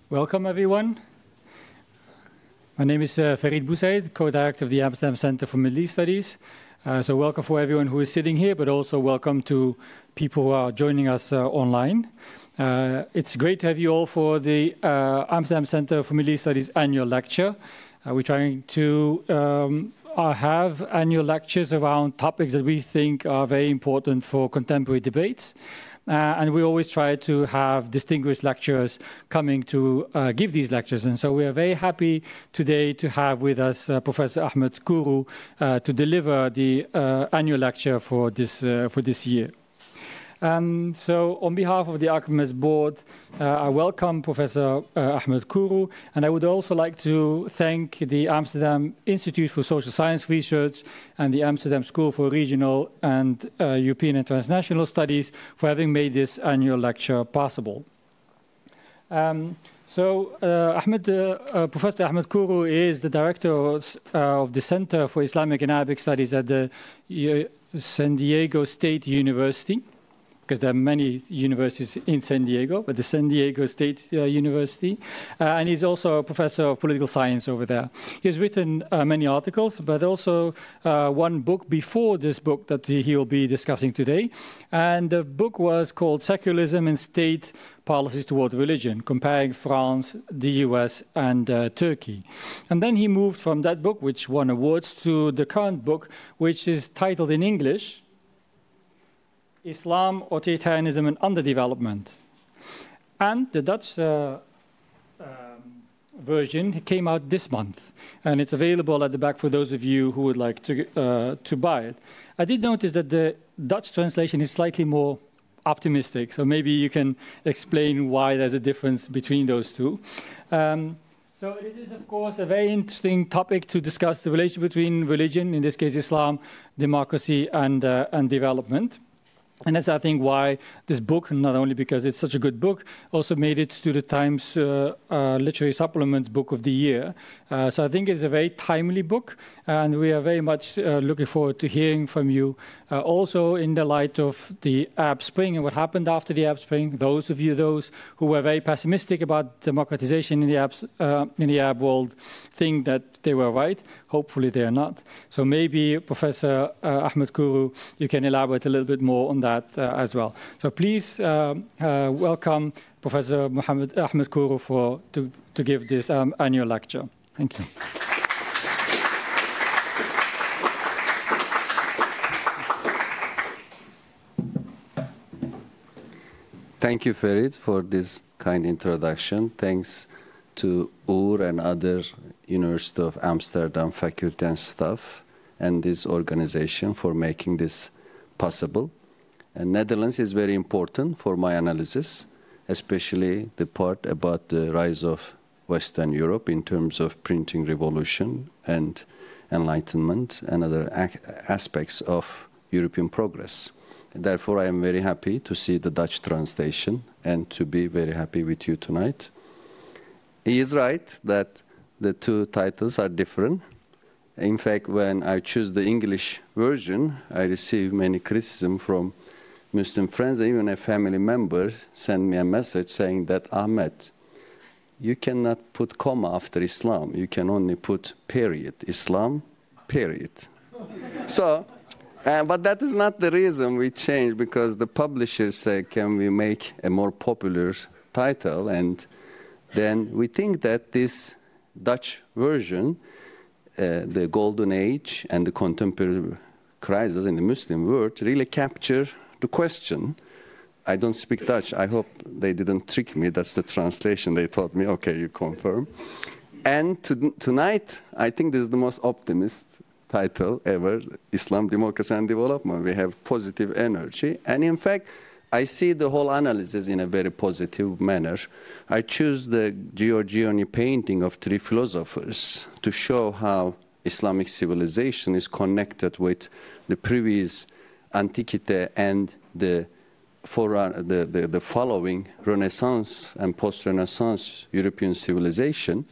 Welcome, everyone. My name is Farid Boussaid, co-director of the Amsterdam Center for Middle East Studies. So welcome for everyone who is sitting here, but also welcome to people who are joining us online. It's great to have you all for the Amsterdam Center for Middle East Studies annual lecture. We're trying to have annual lectures around topics that we think are very important for contemporary debates. And we always try to have distinguished lecturers coming to give these lectures. And so we are very happy today to have with us Professor Ahmed Kourou to deliver the annual lecture for this year. So on behalf of the Archimedes board, I welcome Professor Ahmed Kourou, and I would also like to thank the Amsterdam Institute for Social Science Research and the Amsterdam School for Regional and European and Transnational Studies for having made this annual lecture possible. Professor Ahmed Kourou is the director of the Center for Islamic and Arabic Studies at the San Diego State University, because there are many universities in San Diego, but the San Diego State University. And he's also a professor of political science over there. He has written many articles, but also one book before this book that he will be discussing today. And the book was called Secularism and State Policies Toward Religion, comparing France, the US, and Turkey. And then he moved from that book, which won awards, to the current book, which is titled in English, Islam, Authoritarianism, and Underdevelopment. And the Dutch version came out this month, and it's available at the back for those of you who would like to buy it. I did notice that the Dutch translation is slightly more optimistic, so maybe you can explain why there's a difference between those two. So this is, of course, a very interesting topic to discuss the relation between religion, in this case Islam, democracy, and development. And that's, I think, why this book, not only because it's such a good book, also made it to the Times Literary Supplement Book of the Year. So I think it's a very timely book, and we are very much looking forward to hearing from you, also in the light of the Arab Spring and what happened after the Arab Spring. Those of you who were very pessimistic about democratization in the Arab world think that they were right. Hopefully they are not. So maybe, Professor Ahmed Kourou, you can elaborate a little bit more on that as well. So please welcome Professor Ahmed Kourou to give this annual lecture. Thank you. Thank you, Farid, for this kind introduction. Thanks to UR and other University of Amsterdam faculty and staff and this organization for making this possible. And Netherlands is very important for my analysis, especially the part about the rise of Western Europe in terms of printing revolution and enlightenment and other aspects of European progress. And therefore, I am very happy to see the Dutch translation and to be very happy with you tonight. He is right that the two titles are different. In fact, when I choose the English version, I receive many criticism from Muslim friends. Even a family member sent me a message saying that, Ahmed, you cannot put comma after Islam. You can only put period. Islam, period. So, but that is not the reason we changed, because the publishers said, can we make a more popular title? And then we think that this Dutch version, the golden age and the contemporary crisis in the Muslim world, really capture the question. I don't speak Dutch. I hope they didn't trick me. That's the translation. They told me, okay, you confirm. And tonight, I think this is the most optimist title ever, Islam, Democracy and Development. We have positive energy. And in fact, I see the whole analysis in a very positive manner. I choose the Giorgione painting of three philosophers to show how Islamic civilization is connected with the previous Antiquity and the following Renaissance and post-Renaissance European civilization.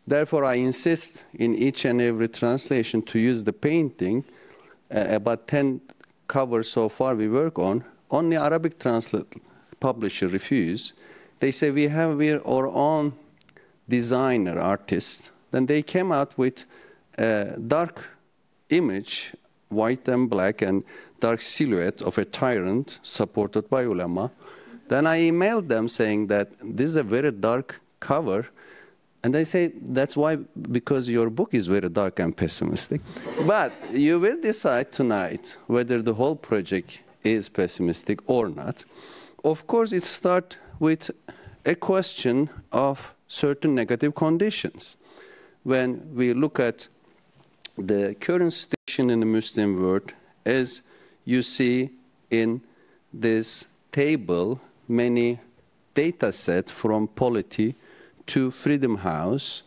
Therefore, I insist in each and every translation to use the painting. About 10 covers so far we work on. Only Arabic publisher refuse. They say we have our own designer, artist, then they came out with a dark image, white and black, and dark silhouette of a tyrant supported by ulama. Then I emailed them saying that this is a very dark cover. And they say, that's why, because your book is very dark and pessimistic. But you will decide tonight whether the whole project is pessimistic or not. Of course, it starts with a question of certain negative conditions. When we look at the current situation in the Muslim world, as you see in this table, many data sets from Polity to Freedom House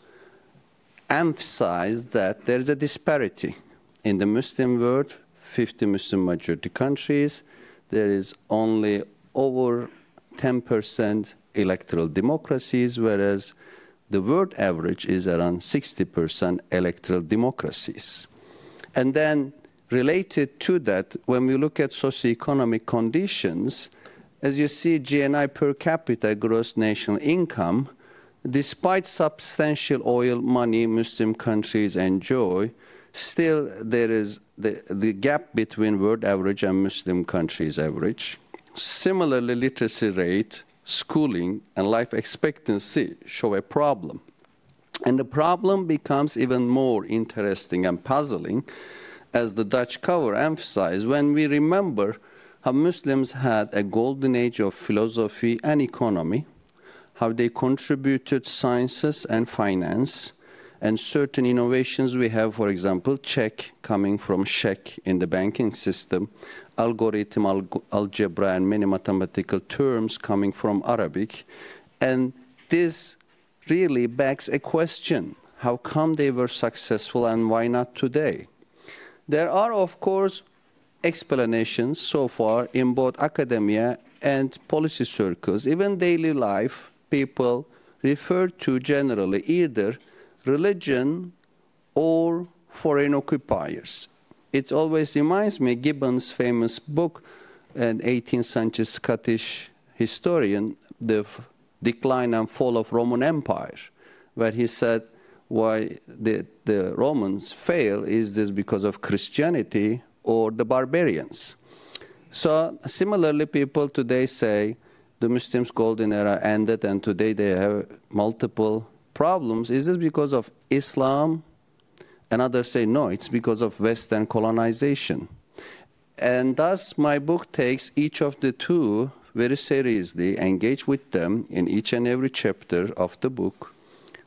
emphasize that there is a disparity. In the Muslim world, 50 Muslim majority countries, there is only over 10% electoral democracies, whereas the world average is around 60% electoral democracies. And then related to that, when we look at socioeconomic conditions, as you see, GNI per capita, gross national income, despite substantial oil money Muslim countries enjoy, still there is the gap between world average and Muslim countries' average. Similarly, literacy rate, schooling, and life expectancy show a problem. And the problem becomes even more interesting and puzzling, as the Dutch cover emphasized, when we remember how Muslims had a golden age of philosophy and economy, how they contributed sciences and finance, and certain innovations we have, for example, check coming from Sheikh in the banking system, algorithm, algebra, and many mathematical terms coming from Arabic. And this really begs a question: how come they were successful and why not today? There are, of course, explanations so far in both academia and policy circles. Even daily life, people refer to generally either religion or foreign occupiers. It always reminds me Gibbon's famous book, an 18th century Scottish historian, The Decline and Fall of Roman Empire, where he said why the Romans fail is this because of Christianity or the barbarians. So similarly, people today say the Muslims' golden era ended and today they have multiple problems. Is this because of Islam? And others say, no, it's because of Western colonization. And thus, my book takes each of the two very seriously, engage with them in each and every chapter of the book,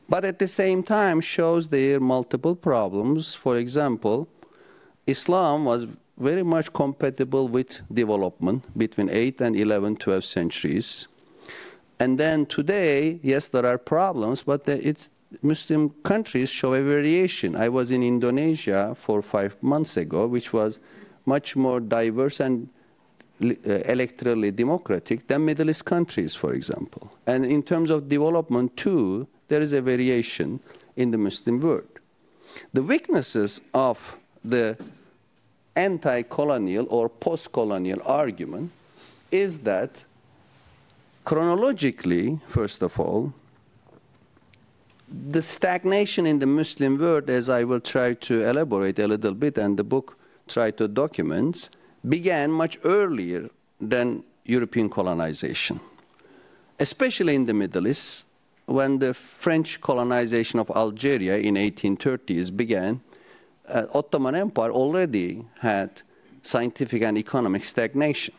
but at the same time shows their multiple problems. For example, Islam was very much compatible with development between 8th and 11th, 12th centuries. And then today, yes, there are problems, but Muslim countries show a variation. I was in Indonesia 4 or 5 months ago, which was much more diverse and electorally democratic than Middle East countries, for example. And in terms of development, too, there is a variation in the Muslim world. The weaknesses of the anti-colonial or post-colonial argument is that chronologically, first of all, the stagnation in the Muslim world, as I will try to elaborate a little bit and the book try to document, began much earlier than European colonization, especially in the Middle East. When the French colonization of Algeria in 1830s began, Ottoman Empire already had scientific and economic stagnation.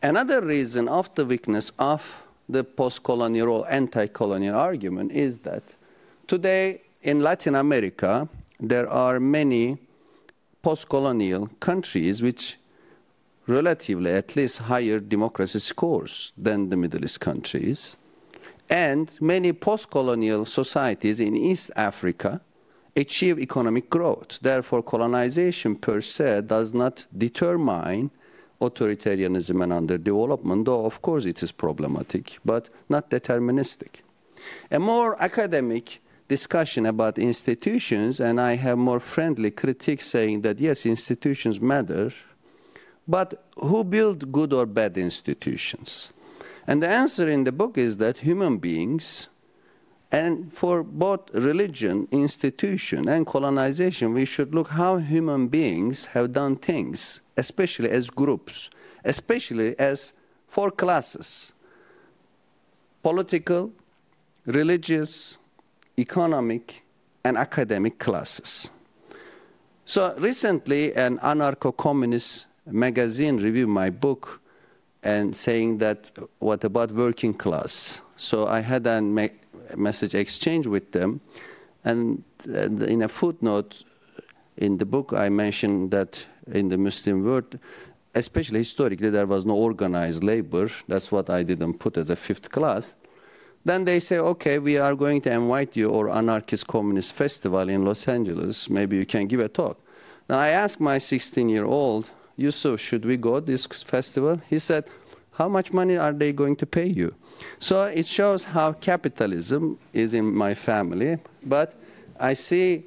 Another reason of the weakness of the post-colonial or anti-colonial argument is that today in Latin America, there are many post-colonial countries which relatively at least higher democracy scores than the Middle East countries. And many post-colonial societies in East Africa achieve economic growth. Therefore, colonization per se does not determine authoritarianism and underdevelopment, though of course it is problematic, but not deterministic. A more academic discussion about institutions, and I have more friendly critics saying that yes, institutions matter, but who build good or bad institutions? And the answer in the book is that human beings And for both religion, institution, and colonization, we should look how human beings have done things, especially as groups, especially as four classes: political, religious, economic, and academic classes. So recently, an anarcho-communist magazine reviewed my book and saying that, what about working class? So I had a message exchange with them, and in a footnote in the book I mentioned that in the Muslim world, especially historically, there was no organized labor. That's what I didn't put as a fifth class. Then they say, okay, we are going to invite you to Anarchist Communist Festival in Los Angeles. Maybe you can give a talk. Now I asked my 16-year-old, Yusuf, should we go to this festival? He said, how much money are they going to pay you? So it shows how capitalism is in my family, but I see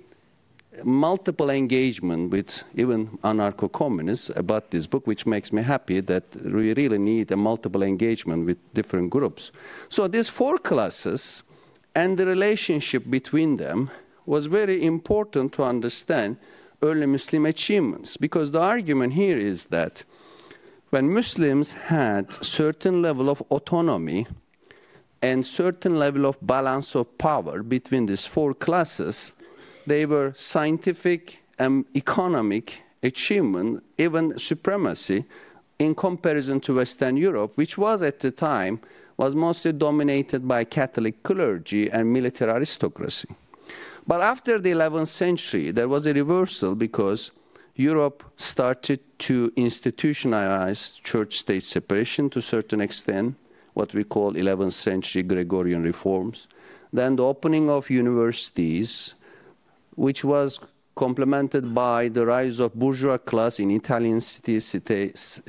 multiple engagement with even anarcho-communists about this book, which makes me happy that we really need a multiple engagement with different groups. So these four classes and the relationship between them was very important to understand early Muslim achievements, because the argument here is that when Muslims had certain level of autonomy and certain level of balance of power between these four classes, they were scientific and economic achievement, even supremacy, in comparison to Western Europe, which was at the time was mostly dominated by Catholic clergy and military aristocracy. But after the 11th century, there was a reversal because Europe started to institutionalize church-state separation to a certain extent, what we call 11th century Gregorian reforms. Then the opening of universities, which was complemented by the rise of bourgeois class in Italian city-states,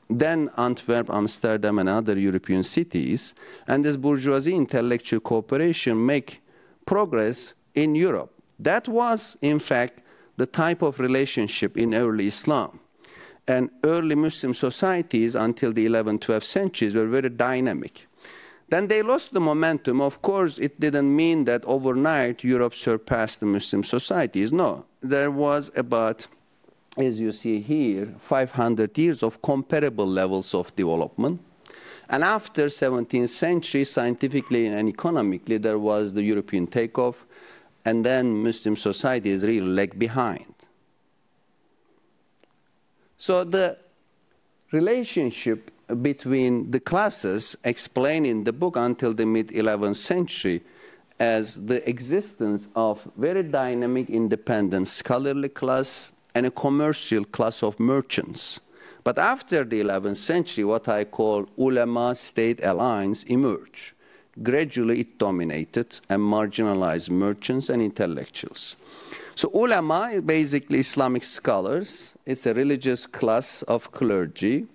then Antwerp, Amsterdam, and other European cities. And this bourgeoisie intellectual cooperation make progress in Europe. That was, in fact, the type of relationship in early Islam. And early Muslim societies until the 11th, 12th centuries were very dynamic. Then they lost the momentum. Of course, it didn't mean that overnight Europe surpassed the Muslim societies. No, there was about, as you see here, 500 years of comparable levels of development. And after 17th century, scientifically and economically, there was the European takeoff, and then Muslim societies really lagged behind. So the relationship between the classes explained in the book until the mid-11th century as the existence of very dynamic independent scholarly class and a commercial class of merchants. But after the 11th century, what I call ulama-state alliance emerged. Gradually it dominated and marginalized merchants and intellectuals. So ulama is basically Islamic scholars. It's a religious class of clergy,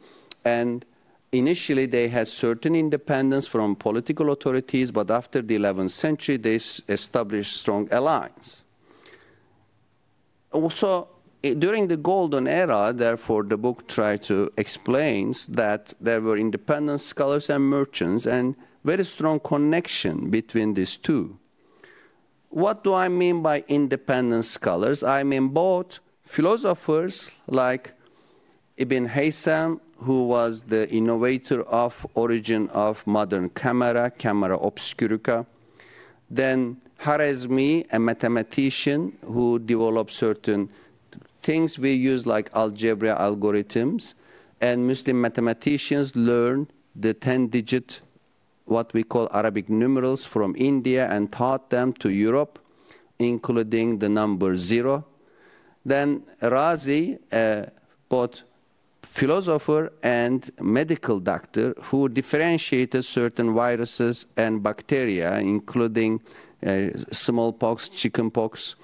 and initially they had certain independence from political authorities, but after the 11th century they established strong alliance. Also, during the golden era, therefore, the book tried to explain that there were independent scholars and merchants and very strong connection between these two. What do I mean by independent scholars? I mean both philosophers like Ibn Haytham, who was the innovator of origin of modern camera obscurica. Then Khwarizmi, a mathematician who developed certain things we use like algebra algorithms, and Muslim mathematicians learned the 10-digit, what we call Arabic numerals from India and taught them to Europe, including the number 0. Then Razi, both philosopher and medical doctor, who differentiated certain viruses and bacteria, including smallpox, chickenpox.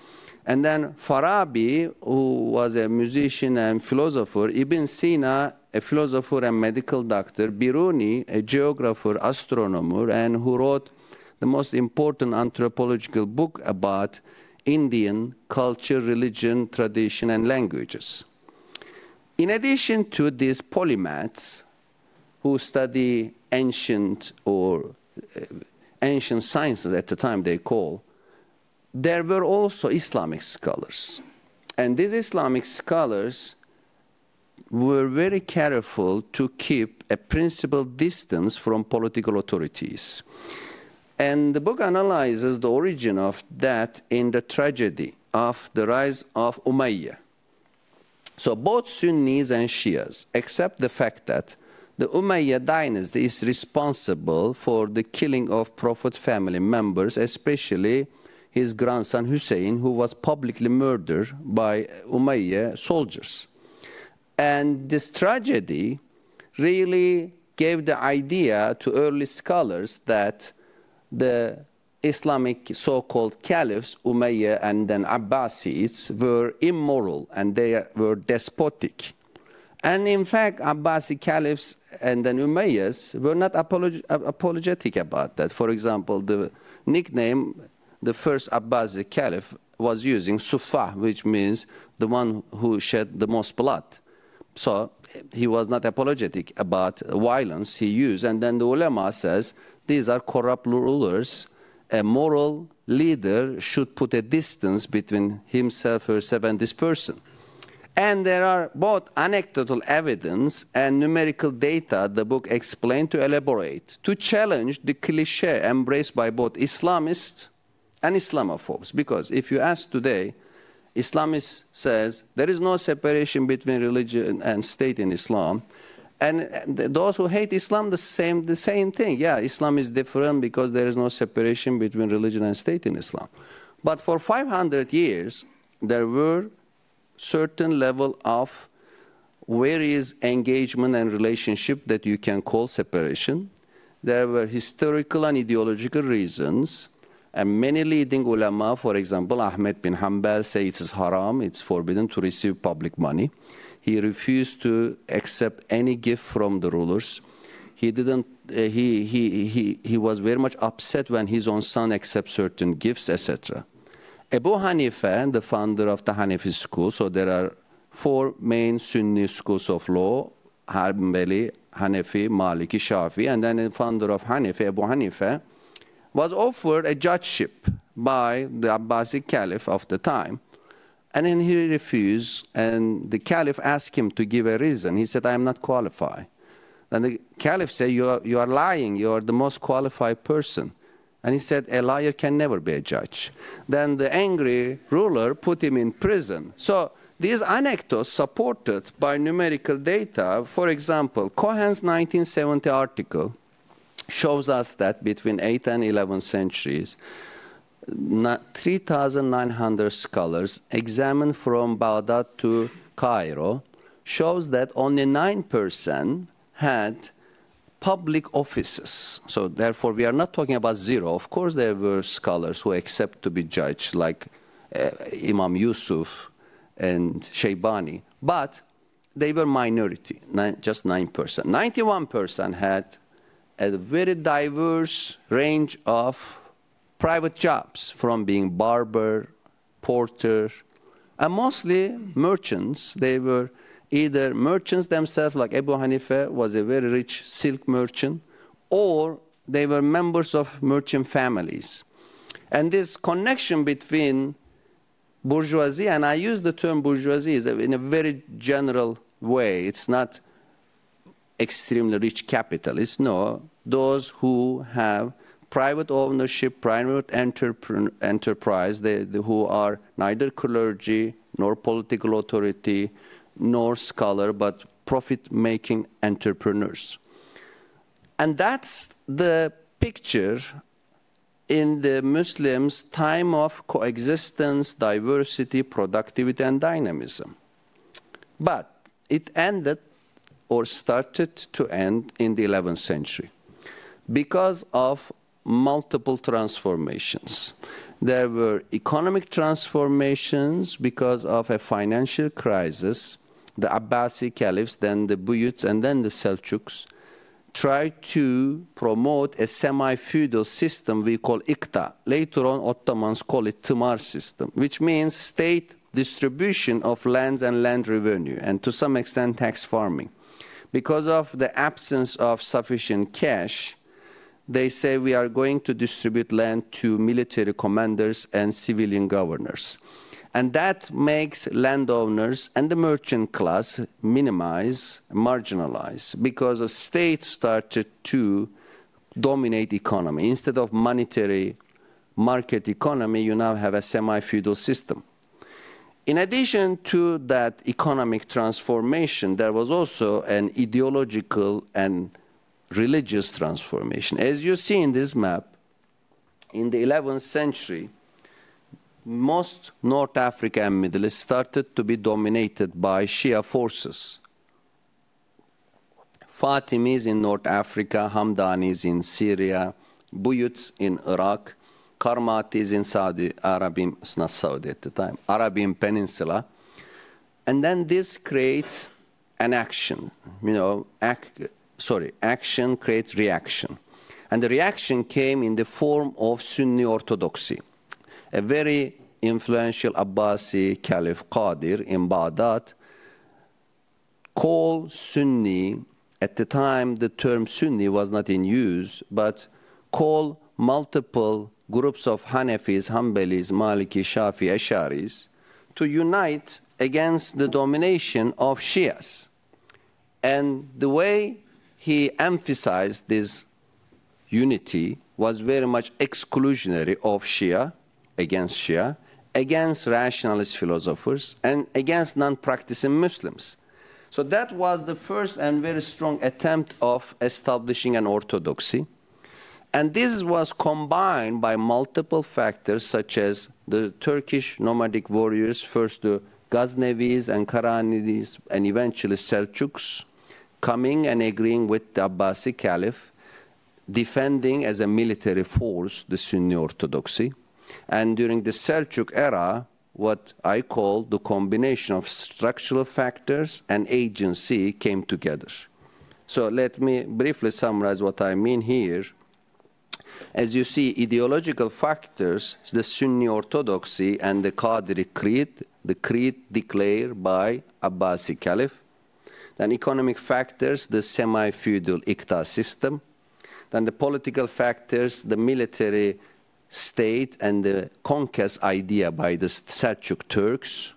And then Farabi, who was a musician and philosopher, Ibn Sina, a philosopher and medical doctor, Biruni, a geographer, astronomer, and who wrote the most important anthropological book about Indian culture, religion, tradition, and languages. In addition to these polymaths who study ancient or ancient sciences at the time they call, there were also Islamic scholars. And these Islamic scholars were very careful to keep a principled distance from political authorities. And the book analyzes the origin of that in the tragedy of the rise of Umayyah. So both Sunnis and Shias accept the fact that the Umayyad dynasty is responsible for the killing of Prophet family members, especially his grandson Hussein, who was publicly murdered by Umayyad soldiers. And this tragedy really gave the idea to early scholars that the Islamic so-called caliphs, Umayyad and then Abbasids, were immoral and they were despotic. And in fact, Abbasi caliphs and then Umayyads were not apologetic about that. For example, the nickname, the first Abbasi caliph was using Suffah, which means the one who shed the most blood. So he was not apologetic about violence he used. And then the ulama says, these are corrupt rulers. A moral leader should put a distance between himself, herself, and this person. And there are both anecdotal evidence and numerical data the book explained to elaborate, to challenge the cliché embraced by both Islamists and Islamophobes. Because if you ask today, Islamist says there is no separation between religion and state in Islam. And those who hate Islam, the same thing. Yeah, Islam is different because there is no separation between religion and state in Islam. But for 500 years, there were certain level of various engagement and relationship that you can call separation. There were historical and ideological reasons. And many leading ulama, for example, Ahmed bin Hanbal, say it is haram, it's forbidden to receive public money. He refused to accept any gift from the rulers. He didn't. He was very much upset when his own son accepts certain gifts, etc. Abu Hanifa, the founder of the Hanafi school, so there are 4 main Sunni schools of law: Hanbali, Hanafi, Maliki, Shafi, and then the founder of Hanafi, Abu Hanifa, was offered a judgeship by the Abbasi caliph of the time. And then he refused, and the caliph asked him to give a reason. He said, I am not qualified. Then the caliph said, you are lying, you are the most qualified person. And he said, a liar can never be a judge. Then the angry ruler put him in prison. So these anecdotes supported by numerical data, for example, Cohen's 1970 article shows us that between 8th and 11th centuries, 3,900 scholars examined from Baghdad to Cairo shows that only 9% had public offices. So therefore, we are not talking about zero. Of course, there were scholars who accept to be judged, like Imam Yusuf and Shaybani, but they were minority, just 9%. 91% had a very diverse range of private jobs, from being barber, porter, and mostly merchants. They were either merchants themselves, like Abu Hanifa was a very rich silk merchant, or they were members of merchant families. And this connection between bourgeoisie, and I use the term bourgeoisie in a very general way, it's not extremely rich capitalists, no, those who have private ownership, private enterprise, who are neither clergy nor political authority nor scholar, but profit-making entrepreneurs. And that's the picture in the Muslims' time of coexistence, diversity, productivity, and dynamism. But it ended or started to end in the 11th century because of multiple transformations. There were economic transformations because of a financial crisis. The Abbasi caliphs, then the Buyuts, and then the Seljuks tried to promote a semi-feudal system we call iqta. Later on, Ottomans call it tımar system, which means state distribution of lands and land revenue, and to some extent tax farming. Because of the absence of sufficient cash, they say we are going to distribute land to military commanders and civilian governors. And that makes landowners and the merchant class marginalize, because the state started to dominate economy. Instead of monetary market economy, you now have a semi-feudal system. In addition to that economic transformation, there was also an ideological and religious transformation. As you see in this map, in the 11th century, most North Africa and Middle East started to be dominated by Shia forces. Fatimis in North Africa, Hamdanis in Syria, Buyuts in Iraq, Karmatis in Saudi Arabia, it's not Saudi at the time, Arabian Peninsula. And then this creates an action, action creates reaction. And the reaction came in the form of Sunni orthodoxy. A very influential Abbasi Caliph Qadir in Baghdad called Sunni, at the time the term Sunni was not in use, but called multiple groups of Hanafis, Hanbalis, Maliki, Shafi, Asharis to unite against the domination of Shias. And the way he emphasized this unity was very much exclusionary of Shia, against rationalist philosophers, and against non-practicing Muslims. So that was the first and very strong attempt of establishing an orthodoxy. And this was combined by multiple factors, such as the Turkish nomadic warriors, first the Ghaznavis and Karanidis, and eventually Seljuks, coming and agreeing with the Abbasi Caliph, defending as a military force the Sunni orthodoxy. And during the Seljuk era, what I call the combination of structural factors and agency came together. So let me briefly summarize what I mean here. As you see, ideological factors, the Sunni orthodoxy and the Qadiri creed, the creed declared by Abbasi Caliph. Then economic factors, the semi-feudal Iqta system. Then the political factors, the military state and the conquest idea by the Seljuk Turks.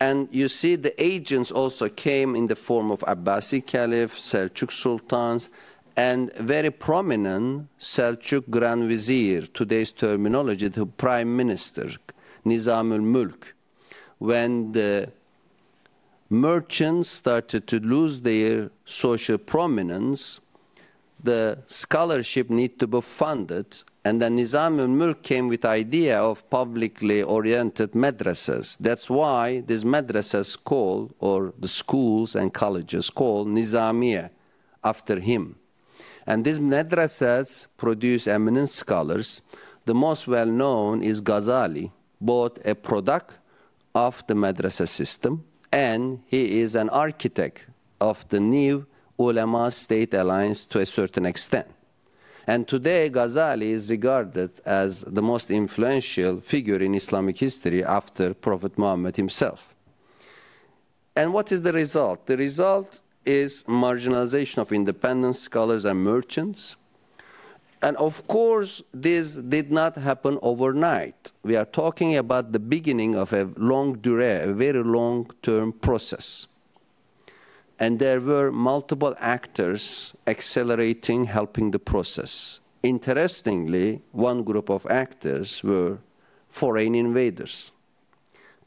And you see the agents also came in the form of Abbasi Caliph, Seljuk Sultans, and very prominent Seljuk Grand Vizier, today's terminology, the Prime Minister, Nizamul Mulk. When the merchants started to lose their social prominence, the scholarship need to be funded, and then Nizamul Mulk came with the idea of publicly oriented madrasas. That's why these madrasas called, or the schools and colleges called Nizamiya, after him. And these madrasas produce eminent scholars. The most well-known is Ghazali, both a product of the madrasa system, and he is an architect of the new ulama-state alliance to a certain extent. And today, Ghazali is regarded as the most influential figure in Islamic history after Prophet Muhammad himself. And what is the result? The result is marginalization of independent scholars and merchants. And of course, this did not happen overnight. We are talking about the beginning of a a very long-term process. And there were multiple actors accelerating, helping the process. Interestingly, one group of actors were foreign invaders.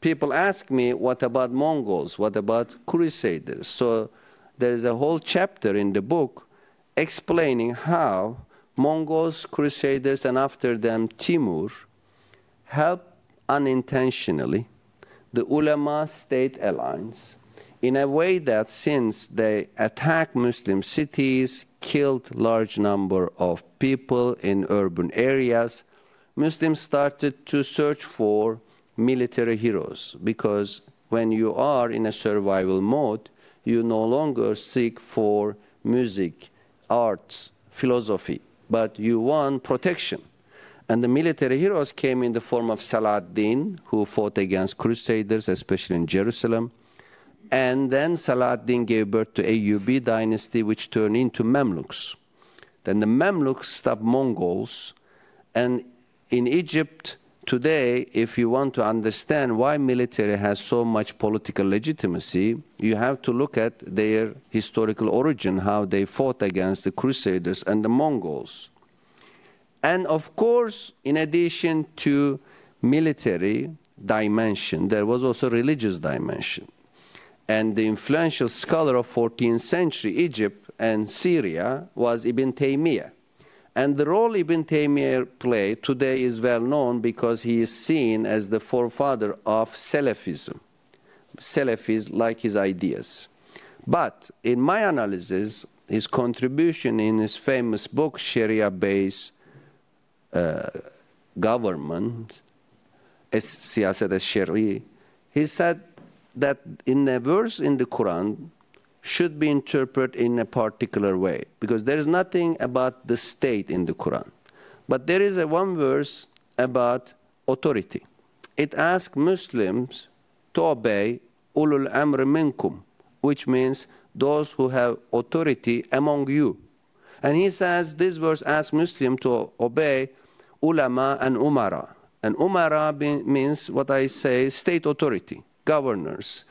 People ask me, what about Mongols? What about Crusaders? So there is a whole chapter in the book explaining how Mongols, Crusaders, and after them Timur helped unintentionally the ulama-state alliance in a way that, since they attacked Muslim cities, killed large number of people in urban areas, Muslims started to search for military heroes, because when you are in a survival mode, you no longer seek for music, arts, philosophy, but you want protection. And the military heroes came in the form of Saladin, who fought against Crusaders, especially in Jerusalem. And then Saladin gave birth to Ayyubi dynasty, which turned into Mamluks. then the Mamluks stopped Mongols. And in Egypt today, if you want to understand why military has so much political legitimacy, you have to look at their historical origin, how they fought against the Crusaders and the Mongols. And of course, in addition to military dimension, there was also religious dimension. And the influential scholar of 14th century Egypt and Syria was Ibn Taymiyyah. And the role Ibn Taymiyyah played today is well known because he is seen as the forefather of Salafism. Salafis like his ideas. But in my analysis, his contribution in his famous book, Sharia-based government, Siyaset al-Shari, he said that in a verse in the Quran should be interpreted in a particular way, because there is nothing about the state in the Quran. But there is one verse about authority. It asks Muslims to obey ulul amr minkum, which means those who have authority among you. And he says this verse asks Muslims to obey ulama and umara. And umara means what I say, state authority, governors,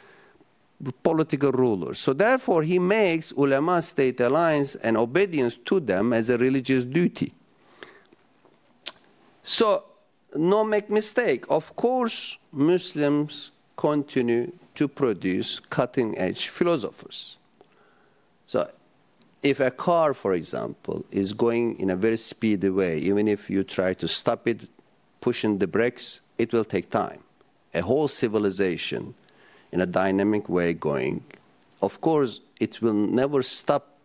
political rulers. So therefore he makes ulama, state alliance, and obedience to them as a religious duty. So no make mistake, of course Muslims continue to produce cutting-edge philosophers. So if a car, for example, is going in a very speedy way, even if you try to stop it, pushing the brakes, it will take time. A whole civilization in a dynamic way going, of course, it will never stop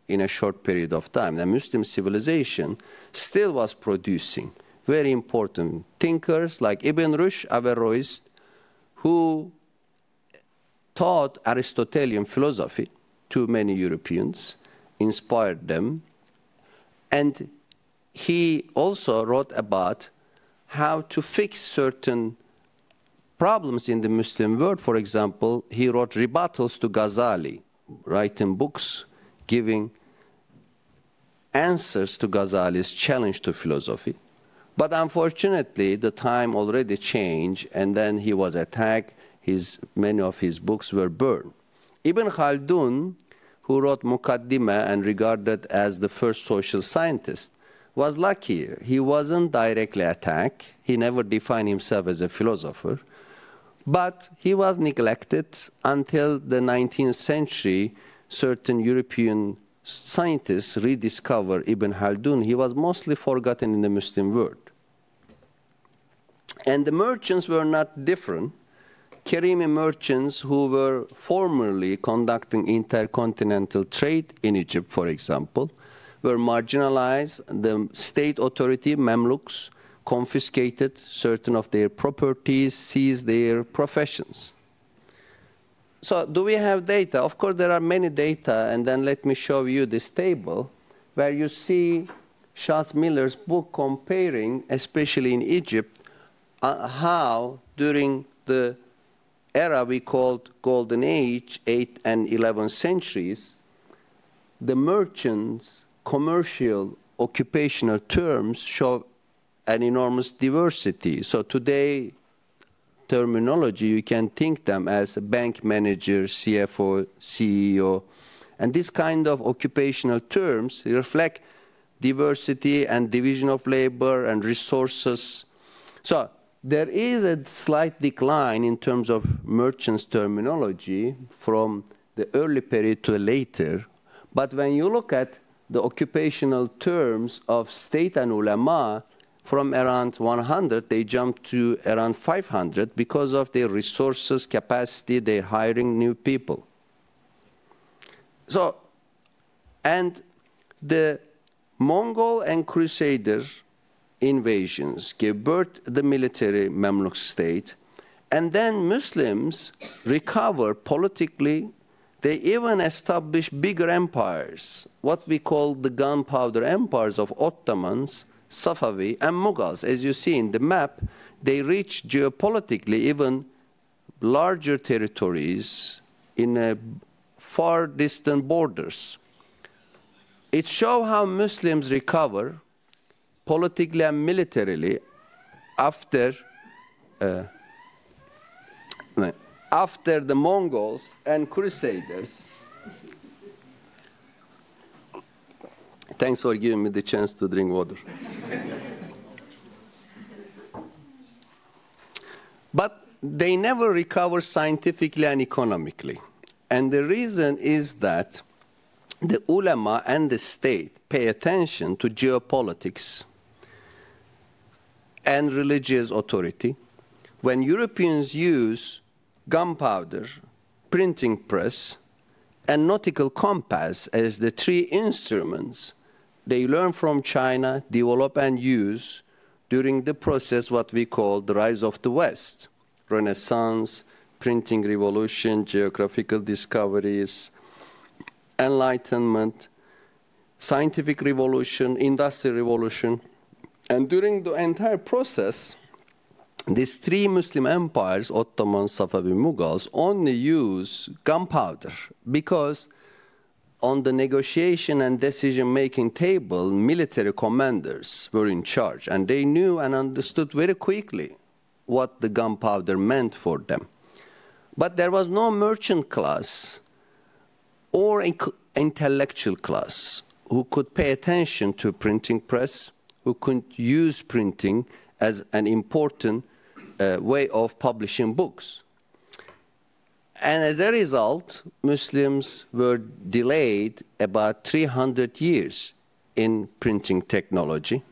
in a short period of time. The Muslim civilization still was producing very important thinkers like Ibn Rushd, Averroist, who taught Aristotelian philosophy to many Europeans, inspired them, and he also wrote about how to fix certain problems in the Muslim world. For example, he wrote rebuttals to Ghazali, writing books giving answers to Ghazali's challenge to philosophy. But unfortunately, the time already changed, and then he was attacked. Many of his books were burned. Ibn Khaldun, who wrote Muqaddimah and regarded as the first social scientist, was lucky. He wasn't directly attacked. He never defined himself as a philosopher. But he was neglected until the 19th century. Certain European scientists rediscovered Ibn Khaldun. He was mostly forgotten in the Muslim world. And the merchants were not different. Karimi merchants who were formerly conducting intercontinental trade in Egypt, for example, were marginalized. The state authority, Mamluks, confiscated certain of their properties, seized their professions. So do we have data? Of course, there are many data, and then let me show you this table where you see Charles Miller's book comparing, especially in Egypt, how during the era we called Golden Age, 8th and 11th centuries, the merchants' commercial occupational terms show an enormous diversity. So today, terminology, you can think them as a bank manager, CFO, CEO, and this kind of occupational terms reflect diversity and division of labor and resources. So there is a slight decline in terms of merchants' terminology from the early period to later. But when you look at the occupational terms of state and ulama, from around 100, they jumped to around 500 because of their resources, capacity, they're hiring new people. So, and the Mongol and Crusader invasions gave birth to the military Mamluk state, and then Muslims recovered politically. They even established bigger empires, what we call the gunpowder empires of Ottomans, Safavi, and Mughals. As you see in the map, they reached geopolitically even larger territories in far distant borders. It shows how Muslims recover politically and militarily after the Mongols and Crusaders. Thanks for giving me the chance to drink water. But they never recover scientifically and economically. And the reason is that the ulama and the state pay attention to geopolitics and religious authority. When Europeans use gunpowder, printing press, and nautical compass as the three instruments they learn from China, develop and use during the process what we call the rise of the West, Renaissance, printing revolution, geographical discoveries, Enlightenment, scientific revolution, industrial revolution. And during the entire process, these three Muslim empires, Ottomans, Safavid, Mughals, only use gunpowder because on the negotiation and decision-making table, military commanders were in charge, and they knew and understood very quickly what the gunpowder meant for them. But there was no merchant class or intellectual class who could pay attention to printing press, who could use printing as an important way of publishing books. And as a result, Muslims were delayed about 300 years in printing technology,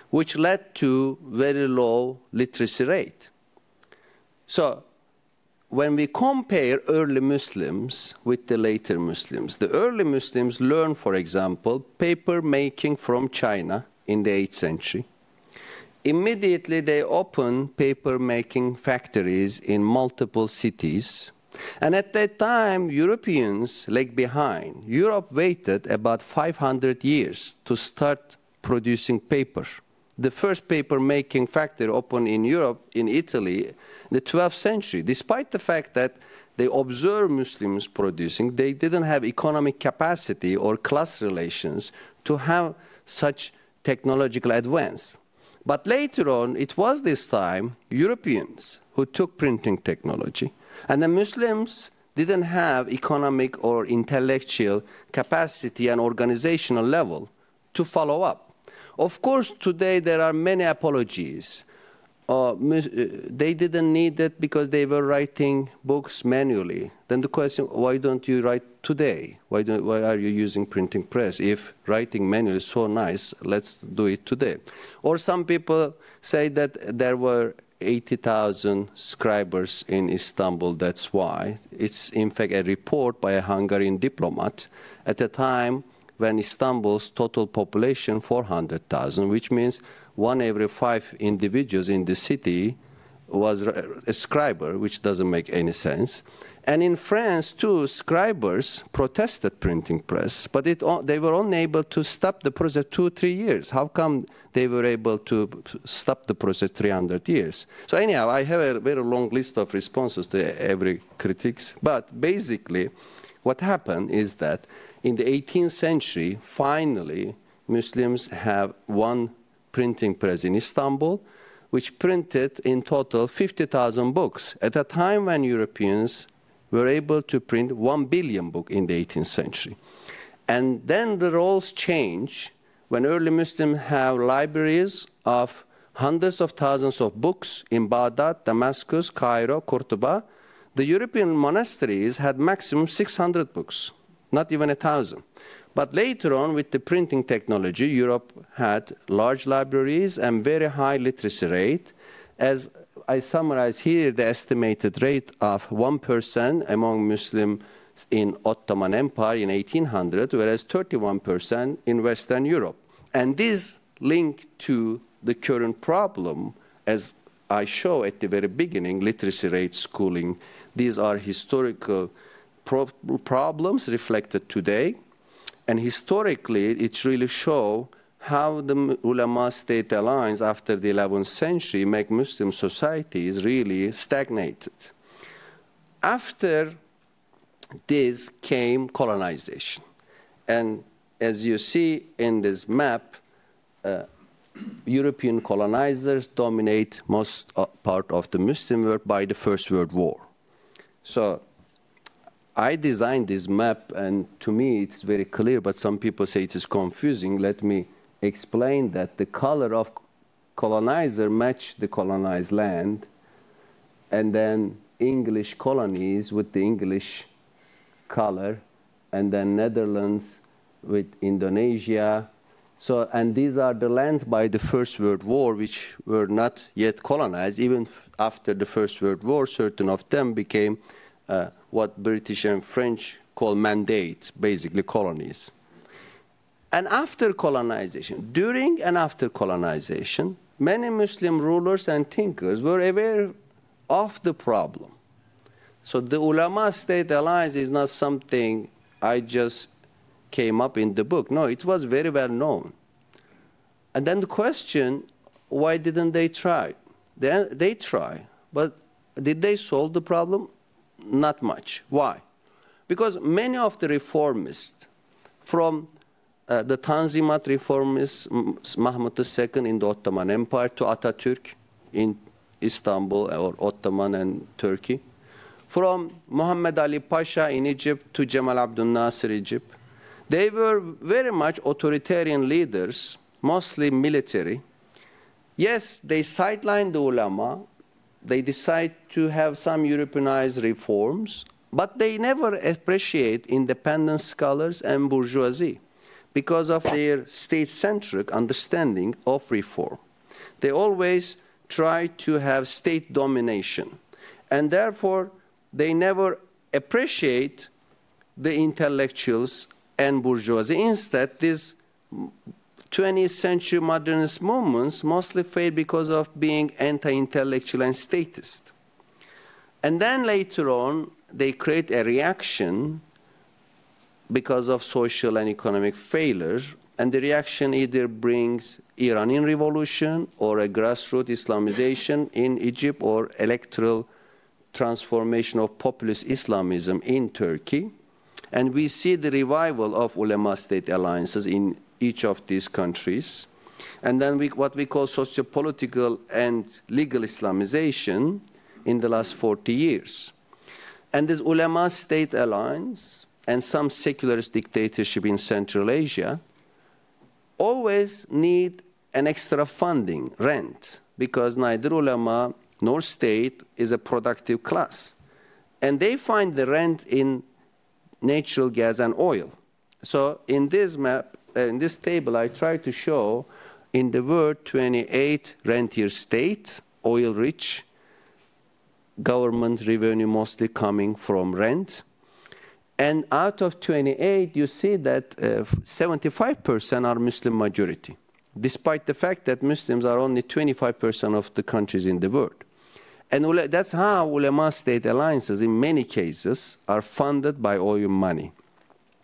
which led to very low literacy rate. So when we compare early Muslims with the later Muslims, the early Muslims learned, for example, paper making from China in the 8th century. Immediately they opened paper making factories in multiple cities. And at that time, Europeans lagged behind. Europe waited about 500 years to start producing paper. The first paper-making factory opened in Europe, in Italy, in the 12th century. Despite the fact that they observed Muslims producing, they didn't have economic capacity or class relations to have such technological advance. But later on, it was this time Europeans who took printing technology. And the Muslims didn't have economic or intellectual capacity and organizational level to follow up. Of course, today there are many apologies. They didn't need it because they were writing books manually. Then the question, why don't you write today? Why are you using printing press? If writing manually is so nice, let's do it today. Or some people say that there were 80,000 scribers in Istanbul, that's why. It's in fact a report by a Hungarian diplomat at a time when Istanbul's total population 400,000, which means 1 every 5 individuals in the city was a scriber, which doesn't make any sense. And in France, too, scribers protested printing press, but they were unable to stop the process 2-3 years. How come they were able to stop the process 300 years? So anyhow, I have a very long list of responses to every critiques, but basically what happened is that in the 18th century, finally, Muslims have one printing press in Istanbul, which printed in total 50,000 books at a time when Europeans were able to print 1 billion books in the 18th century. And then the roles change when early Muslims have libraries of hundreds of thousands of books in Baghdad, Damascus, Cairo, Cordoba. The European monasteries had maximum 600 books, not even 1,000. But later on, with the printing technology, Europe had large libraries and very high literacy rate. As I summarize here, the estimated rate of 1% among Muslims in Ottoman Empire in 1800, whereas 31% in Western Europe. And this linked to the current problem, as I show at the very beginning, literacy rate, schooling. These are historical problems reflected today. And historically, it really shows how the ulama-state alliance after the 11th century make Muslim societies really stagnated. After this came colonization. And as you see in this map, European colonizers dominate most part of the Muslim world by the First World War. So I designed this map, and to me it's very clear, but some people say it is confusing. Let me explain that the color of colonizer match the colonized land, and then English colonies with the English color, and then Netherlands with Indonesia. So, and these are the lands by the First World War which were not yet colonized. Even after the First World War, certain of them became what British and French call mandates, basically colonies. And after colonization, during and after colonization, many Muslim rulers and thinkers were aware of the problem. So the ulama state alliance is not something I just came up in the book. No, it was very well known. And then the question, why didn't they try? They try, but did they solve the problem? Not much. Why? Because many of the reformists, from the Tanzimat reformists, Mahmud II in the Ottoman Empire, to Atatürk in Istanbul or Ottoman and Turkey, from Muhammad Ali Pasha in Egypt to Jamal Abdel Nasser Egypt, they were very much authoritarian leaders, mostly military. Yes, they sidelined the ulama. They decide to have some Europeanized reforms, but they never appreciate independent scholars and bourgeoisie because of their state-centric understanding of reform. They always try to have state domination, and therefore they never appreciate the intellectuals and bourgeoisie. Instead, these 20th century modernist movements mostly failed because of being anti-intellectual and statist. And then later on, they create a reaction because of social and economic failure, and the reaction either brings Iranian revolution or a grassroots Islamization in Egypt or electoral transformation of populist Islamism in Turkey. And we see the revival of ulama-state alliances in each of these countries. And then what we call socio-political and legal Islamization in the last 40 years. And this ulama-state alliance and some secularist dictatorship in Central Asia always need an extra funding, rent, because neither ulama nor state is a productive class. And they find the rent in natural gas and oil. So in this map, in this table, I try to show in the world 28 rentier states, oil-rich, government revenue mostly coming from rent. And out of 28, you see that 75% are Muslim majority, despite the fact that Muslims are only 25% of the countries in the world. And that's how ulama-state alliances, in many cases, are funded by oil money.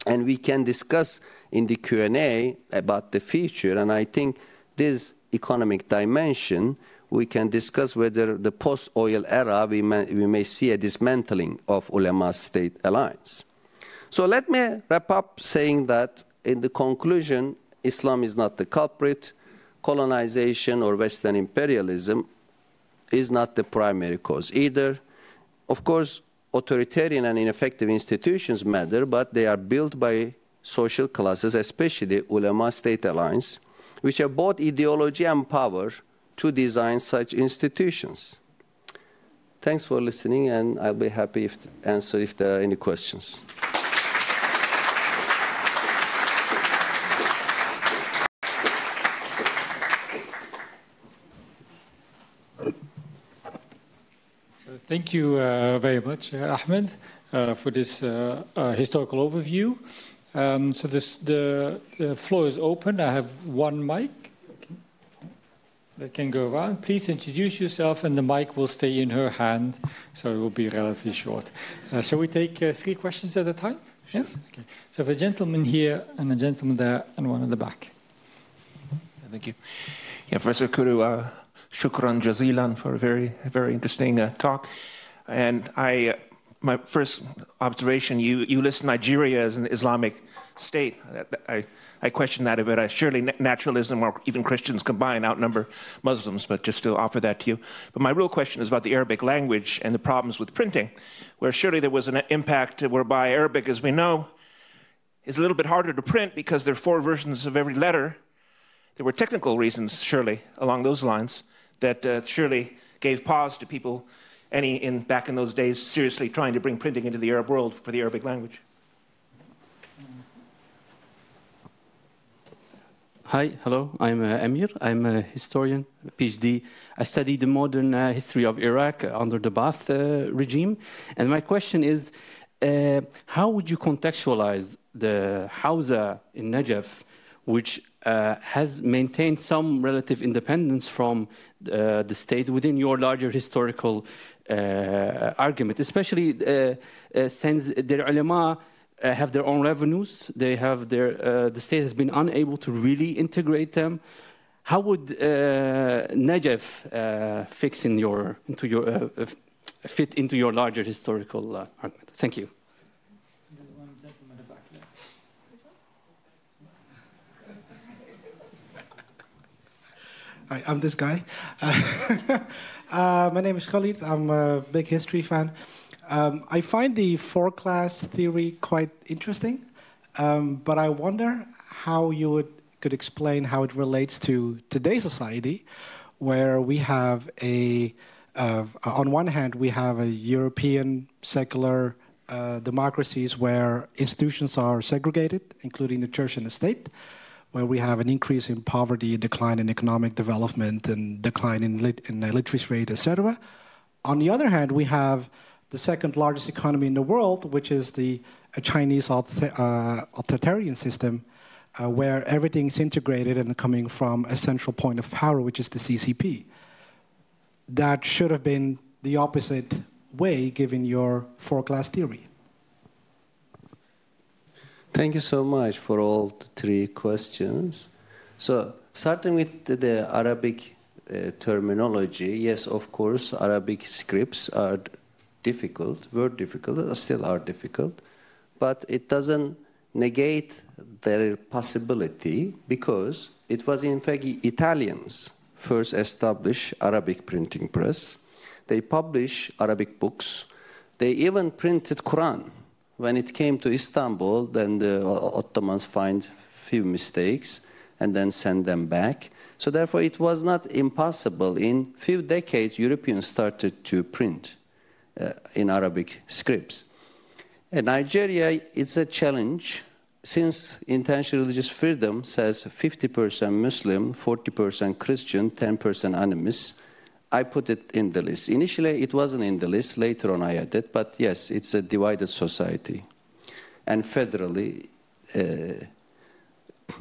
And we can discuss in the Q&A about the future, and I think this economic dimension, we can discuss whether the post-oil era, we may see a dismantling of ulama-state alliance. So let me wrap up saying that in the conclusion, Islam is not the culprit. Colonization or Western imperialism is not the primary cause either. Of course, authoritarian and ineffective institutions matter, but they are built by social classes, especially ulama-state alliance, which have both ideology and power to design such institutions. Thanks for listening, and I'll be happy to answer if there are any questions. Thank you very much, Ahmed, for this historical overview. So the floor is open. I have one mic that can go around. Please introduce yourself, and the mic will stay in her hand, so it will be relatively short. Shall we take 3 questions at a time? Sure. Yes? Okay. So for a gentleman here, and a gentleman there, and one in the back. Thank you. Yeah, Professor Kuru, shukran jazilan for a very interesting talk. And I my first observation, you list Nigeria as an Islamic state. I question that a bit. Surely naturalism or even Christians combined outnumber Muslims, but just to offer that to you. But my real question is about the Arabic language and the problems with printing, where surely there was an impact whereby Arabic, as we know, is a little bit harder to print because there are 4 versions of every letter. There were technical reasons, surely, along those lines, that surely gave pause to people back in those days seriously trying to bring printing into the Arab world for the Arabic language. Hi, hello, I'm Amir. I'm a historian, a PhD. I studied the modern history of Iraq under the Ba'ath regime. And my question is, how would you contextualize the Hausa in Najaf, which has maintained some relative independence from the state within your larger historical argument, especially since their ulama have their own revenues, they have the state has been unable to really integrate them. How would Najaf fit into your larger historical argument? Thank you. There's one gentleman at the back Hi, there. I'm this guy. My name is Khalid. I'm a big history fan. I find the 4-class theory quite interesting, but I wonder how you could explain how it relates to today's society, where we have on one hand, we have a European secular democracies where institutions are segregated, including the church and the state, where we have an increase in poverty, decline in economic development, and decline in literacy rate, etc. On the other hand, we have the second largest economy in the world, which is the Chinese authoritarian system, where everything's integrated and coming from a central point of power, which is the CCP. That should have been the opposite way, given your 4-class theory. Thank you so much for all the 3 questions. So, starting with the Arabic terminology, yes, of course, Arabic scripts are difficult, were difficult, still are difficult, but it doesn't negate their possibility because it was in fact Italians first established Arabic printing press. They published Arabic books. They even printed Quran. When it came to Istanbul, then the Ottomans find few mistakes and then send them back. So therefore it was not impossible. In few decades, Europeans started to print in Arabic scripts. In Nigeria, it's a challenge since intentional religious freedom says 50% Muslim, 40% Christian, 10% animist. I put it in the list. Initially, it wasn't in the list. Later on, I added. But yes, it's a divided society and federally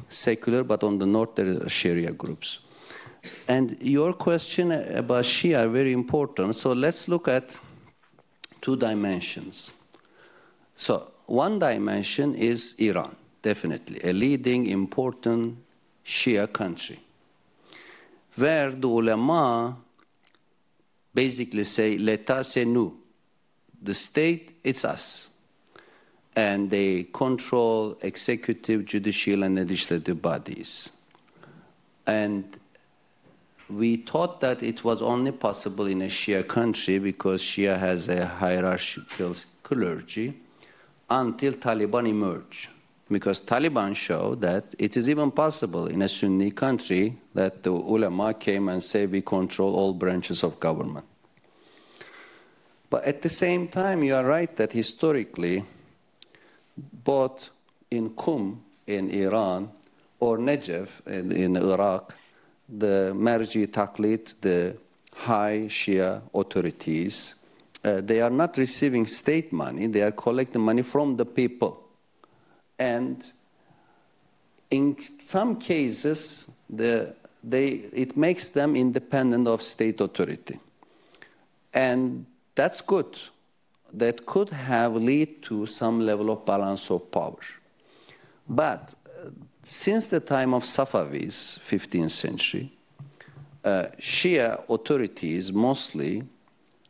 secular, but on the north, there are Sharia groups. And your question about Shia, very important. So let's look at 2 dimensions. So one dimension is Iran, definitely, a leading, important Shia country, where the ulama basically say, l'État c'est nous. The state, it's us. And they control executive, judicial, and legislative bodies. And we thought that it was only possible in a Shia country because Shia has a hierarchical clergy until Taliban emerged. Because Taliban showed that it is even possible in a Sunni country that the ulama came and say we control all branches of government. But at the same time, you are right that historically, both in Qum in Iran or Najaf in Iraq, the Marji Taqlid, the high Shia authorities, they are not receiving state money, they are collecting money from the people. And in some cases, it makes them independent of state authority. And that's good. That could have led to some level of balance of power. But since the time of Safavis, 15th century, Shia authorities mostly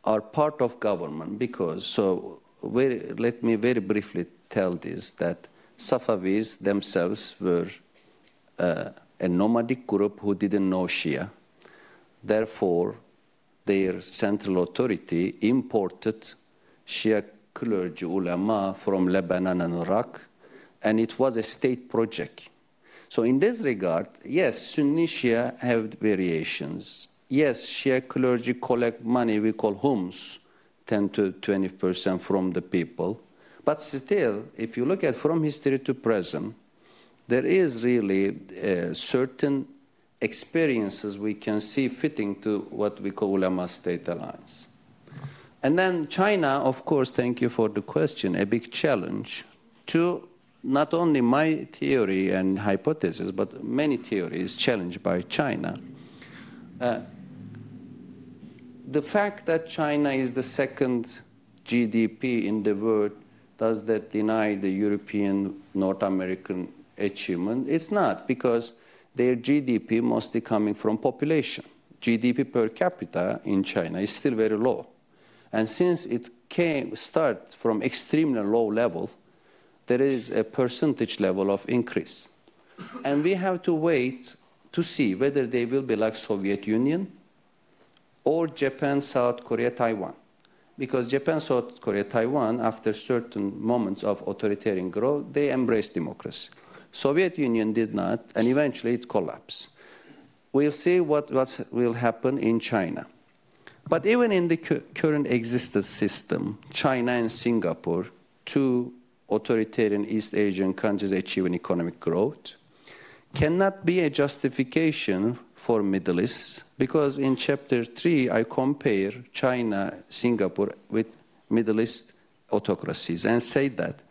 are part of government because, so let me very briefly tell this, that Safavis themselves were a nomadic group who didn't know Shia. Therefore, their central authority imported Shia clergy ulama from Lebanon and Iraq, and it was a state project. So in this regard, yes, Sunni Shia have variations. Yes, Shia clergy collect money, we call hums, 10 to 20% from the people. But still, if you look at from history to present, there is really certain experiences we can see fitting to what we call ulama-state alliance. And then China, of course, thank you for the question, a big challenge to not only my theory and hypothesis, but many theories challenged by China. The fact that China is the second GDP in the world, does that deny the European, North American achievement? It's not, because their GDP mostly coming from population. GDP per capita in China is still very low. And since it start from extremely low level, there is a percentage level of increase. And we have to wait to see whether they will be like Soviet Union or Japan, South Korea, Taiwan. Because Japan, South Korea, Taiwan, after certain moments of authoritarian growth, they embraced democracy. Soviet Union did not, and eventually it collapsed. We'll see what will happen in China. But even in the current existing system, China and Singapore, two authoritarian East Asian countries achieving economic growth, cannot be a justification for Middle East, because in chapter 3, I compare China, Singapore with Middle East autocracies and say that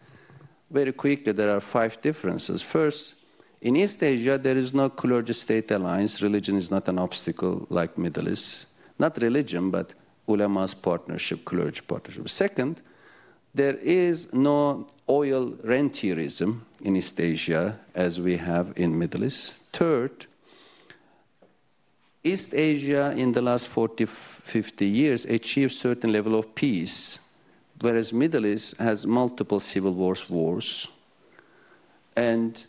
very quickly there are 5 differences. First, in East Asia, there is no clergy-state alliance. Religion is not an obstacle like Middle East. Not religion, but ulama's partnership, clergy partnership. Second, there is no oil rentierism in East Asia as we have in Middle East. Third, East Asia in the last 40, 50 years achieved certain level of peace, whereas Middle East has multiple civil wars. And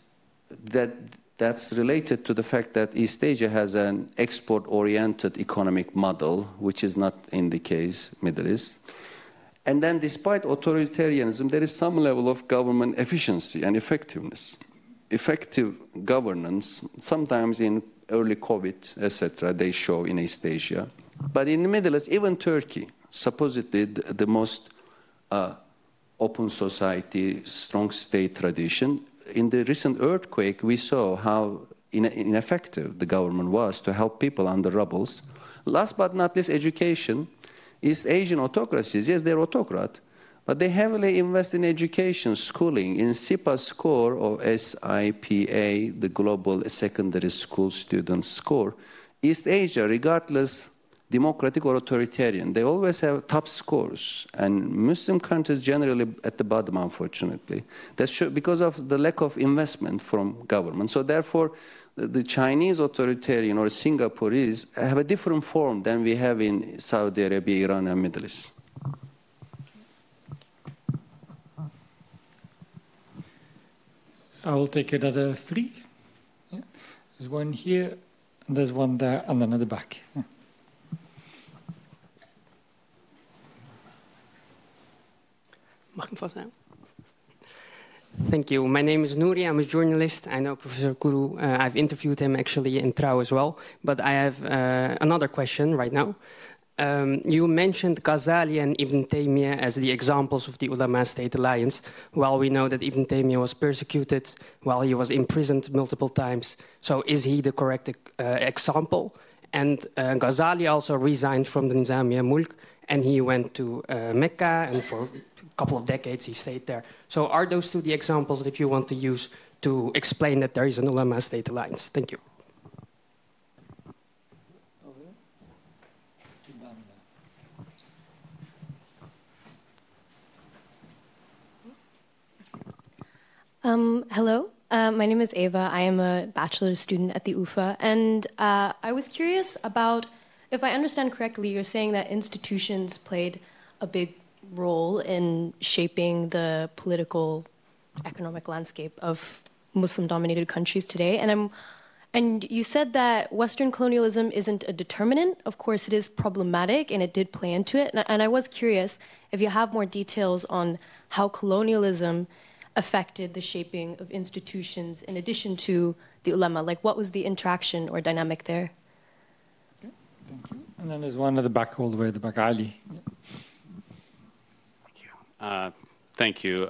that's related to the fact that East Asia has an export-oriented economic model, which is not in the case Middle East. And then despite authoritarianism, there is some level of government efficiency and effectiveness. Effective governance, sometimes in early COVID, etc., they show in East Asia. But in the Middle East, even Turkey, supposedly the most open society, strong state tradition, in the recent earthquake, we saw how ineffective the government was to help people under rubbles. Last but not least, education. East Asian autocracies, yes, they're autocrat, but they heavily invest in education, schooling. In SIPA score of SIPA, the Global Secondary School Student Score, East Asia, regardless democratic or authoritarian, they always have top scores. And Muslim countries generally at the bottom, unfortunately. That's because of the lack of investment from government. So therefore, the Chinese authoritarian or Singaporeans have a different form than we have in Saudi Arabia, Iran, and Middle East. I will take another 3. Yeah. There's one here, and there's one there, and then at the back. Yeah. Thank you. My name is Nouri. I'm a journalist. I know Professor Kuru. I've interviewed him actually in Trouw as well. But I have another question right now. You mentioned Ghazali and Ibn Taymiyyah as the examples of the Ulama-State alliance, while we know that Ibn Taymiyyah was persecuted while he was imprisoned multiple times. So is he the correct example? And Ghazali also resigned from the Nizamiya Mulk, and he went to Mecca, and for couple of decades he stayed there. So are those 2 the examples that you want to use to explain that there is an ulama-state alliance? Thank you. Hello, my name is Ava. I am a bachelor's student at the UFA, and I was curious about, if I understand correctly, you're saying that institutions played a big role in shaping the political, economic landscape of Muslim-dominated countries today. And you said that Western colonialism isn't a determinant. Of course, it is problematic, and it did play into it. And I was curious if you have more details on how colonialism affected the shaping of institutions in addition to the ulama. Like, what was the interaction or dynamic there? Okay, thank you. And then there's one at the back, all the way at the back, Ali. Thank you.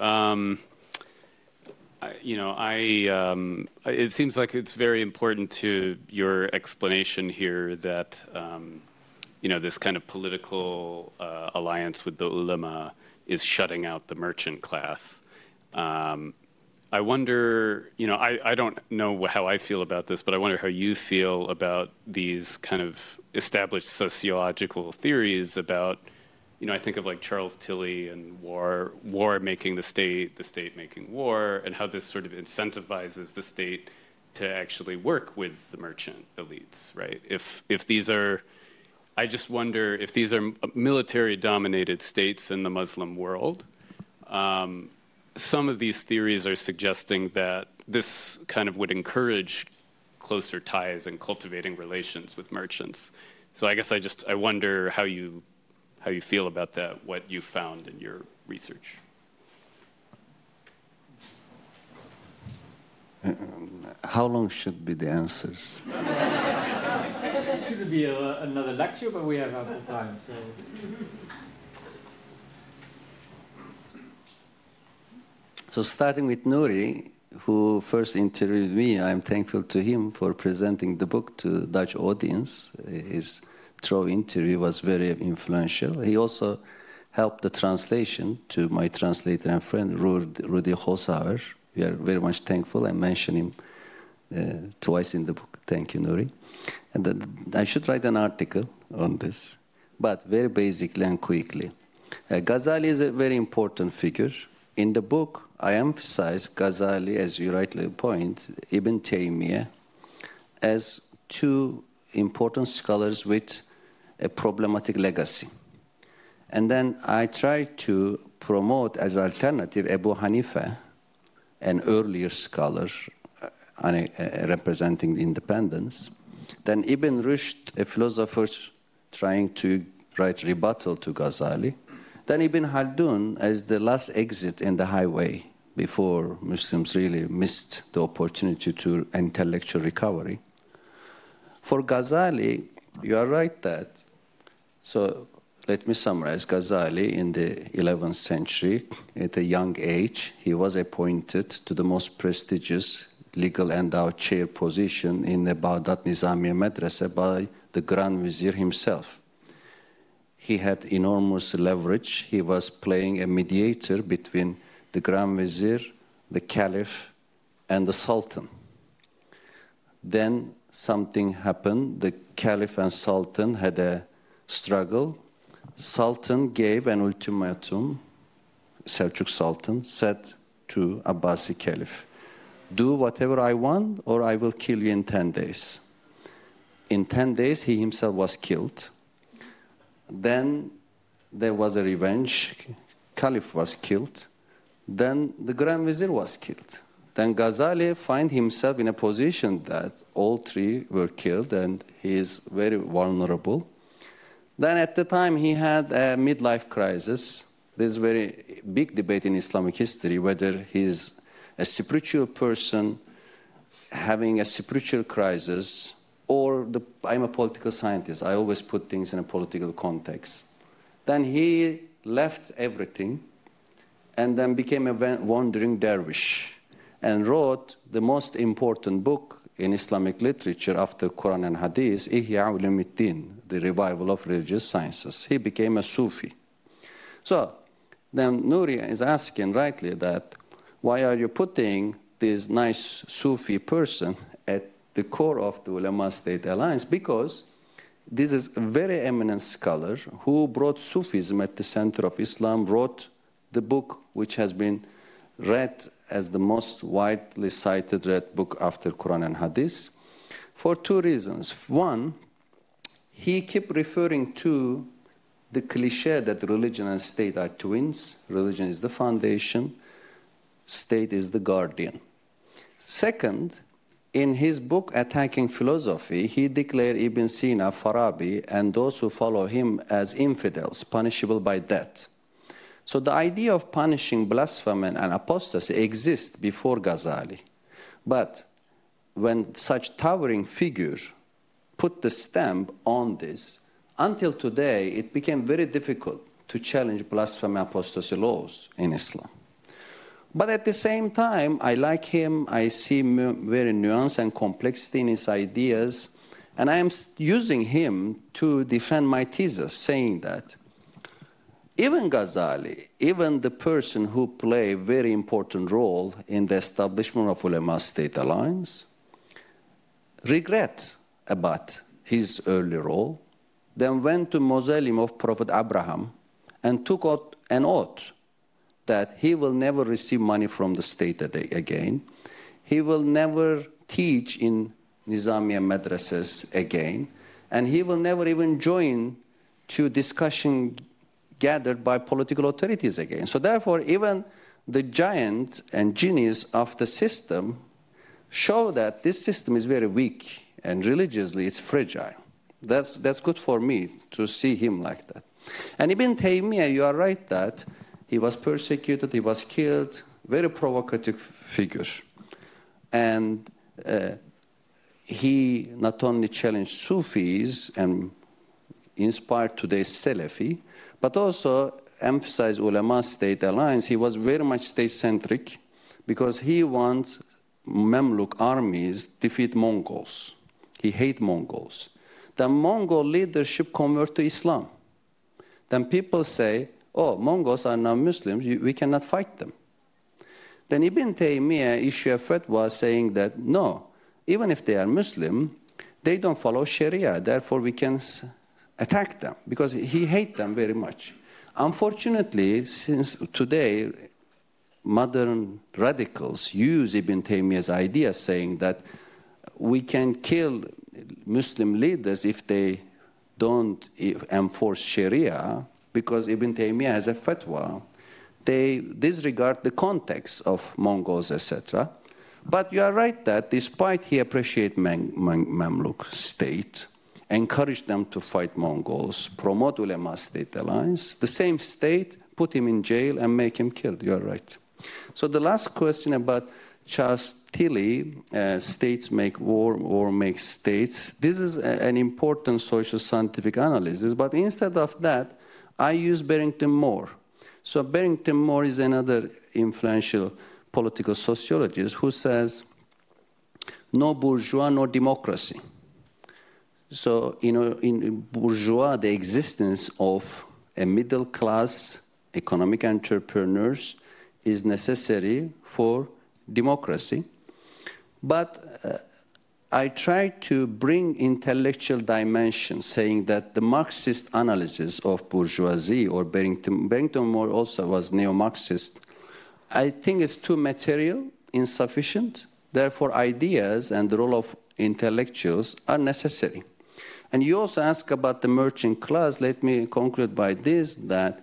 It seems like it's very important to your explanation here that, this kind of political alliance with the ulama is shutting out the merchant class. I wonder, I don't know how I feel about this, but I wonder how you feel about these kind of established sociological theories about, I think of like Charles Tilly and war making the state making war, and how this sort of incentivizes the state to actually work with the merchant elites, right? If these are, I just wonder if these are military-dominated states in the Muslim world, some of these theories are suggesting that this kind of would encourage closer ties and cultivating relations with merchants. So I guess I wonder how you feel about that, what you found in your research. How long should be the answers? It should be another lecture, but we have ample time. So starting with Nouri, who first interviewed me, I'm thankful to him for presenting the book to the Dutch audience. His thorough interview was very influential. He also helped the translation to my translator and friend, Rudi Holzhauer. We are very much thankful. I mention him twice in the book. Thank you, Nouri. And then I should write an article on this, but very basically and quickly. Ghazali is a very important figure. In the book, I emphasize Ghazali, as you rightly point, Ibn Taymiyyah, as two important scholars with a problematic legacy. And then I try to promote as alternative Abu Hanifa, an earlier scholar representing the independence. Then Ibn Rushd, a philosopher trying to write rebuttal to Ghazali. Then Ibn Khaldun as the last exit in the highway before Muslims really missed the opportunity to intellectual recovery. For Ghazali, you are right that, so let me summarize. Ghazali in the 11th century, at a young age, he was appointed to the most prestigious legal endowed chair position in the Baghdad Nizamiya Madrasa by the Grand Vizier himself. He had enormous leverage. He was playing a mediator between the Grand Vizier, the Caliph, and the Sultan. Then something happened. The Caliph and Sultan had a struggle. Sultan gave an ultimatum. Seljuk Sultan said to Abbasi Caliph, do whatever I want or I will kill you in 10 days. In 10 days, he himself was killed. Then there was a revenge. Caliph was killed. Then the Grand Vizier was killed. Then Ghazali finds himself in a position that all three were killed and he is very vulnerable. Then at the time he had a midlife crisis. There's a very big debate in Islamic history whether he is a spiritual person having a spiritual crisis or I'm a political scientist. I always put things in a political context. Then he left everything and then became a wandering dervish and wrote the most important book in Islamic literature after Quran and Hadith, Ihya Ulumuddin, the revival of religious sciences. He became a Sufi. So then Nouri is asking rightly that why are you putting this nice Sufi person at the core of the Ulama-State Alliance? Because this is a very eminent scholar who brought Sufism at the center of Islam, wrote the book which has been read as the most widely cited read book after Quran and Hadith, for two reasons. One, he kept referring to the cliche that religion and state are twins. Religion is the foundation, state is the guardian. Second, in his book Attacking Philosophy, he declared Ibn Sina, Farabi, and those who follow him as infidels, punishable by death. So the idea of punishing blasphemy and apostasy exists before Ghazali. But when such towering figure put the stamp on this, until today it became very difficult to challenge blasphemy apostasy laws in Islam. But at the same time, I like him, I see very nuance and complexity in his ideas, and I am using him to defend my thesis, saying that even Ghazali, even the person who played a very important role in the establishment of ulama-state alliance, regrets about his early role, then went to mausoleum of Prophet Abraham and took out an oath that he will never receive money from the state again. He will never teach in Nizamiya madrasas again, and he will never even join to discussion gathered by political authorities again. So therefore, even the giant and genius of the system show that this system is very weak and religiously it's fragile. That's good for me to see him like that. And Ibn Taymiyyah, you are right that he was persecuted, he was killed, very provocative figure. And he not only challenged Sufis and inspired today's Salafi, but also emphasized ulama-state alliance. He was very much state-centric because he wants Mamluk armies defeat Mongols. He hates Mongols. The Mongol leadership convert to Islam. Then people say, oh, Mongols are now Muslims, we cannot fight them. Then Ibn Taymiyyah issued a fatwa saying that, no, even if they are Muslim, they don't follow Sharia, therefore we can attack them, because he hates them very much. Unfortunately, since today, modern radicals use Ibn Taymiyyah's idea saying that we can kill Muslim leaders if they don't enforce Sharia, because Ibn Taymiyyah has a fatwa. They disregard the context of Mongols, etc. But you are right that despite he appreciates Mamluk state, encouraged them to fight Mongols, promote ulama-state alliance, the same state put him in jail and make him killed. You are right. So the last question about Charles Tilly, states make war, war makes states. This is an important social scientific analysis, but instead of that, I use Barrington Moore. So Barrington Moore is another influential political sociologist who says, no bourgeois, no democracy. So, in bourgeois, the existence of a middle class economic entrepreneurs is necessary for democracy. But I try to bring intellectual dimension, saying that the Marxist analysis of bourgeoisie, or Barrington Moore also was neo-Marxist, I think it's too material, insufficient. Therefore, ideas and the role of intellectuals are necessary. And you also ask about the merchant class. Let me conclude by this, that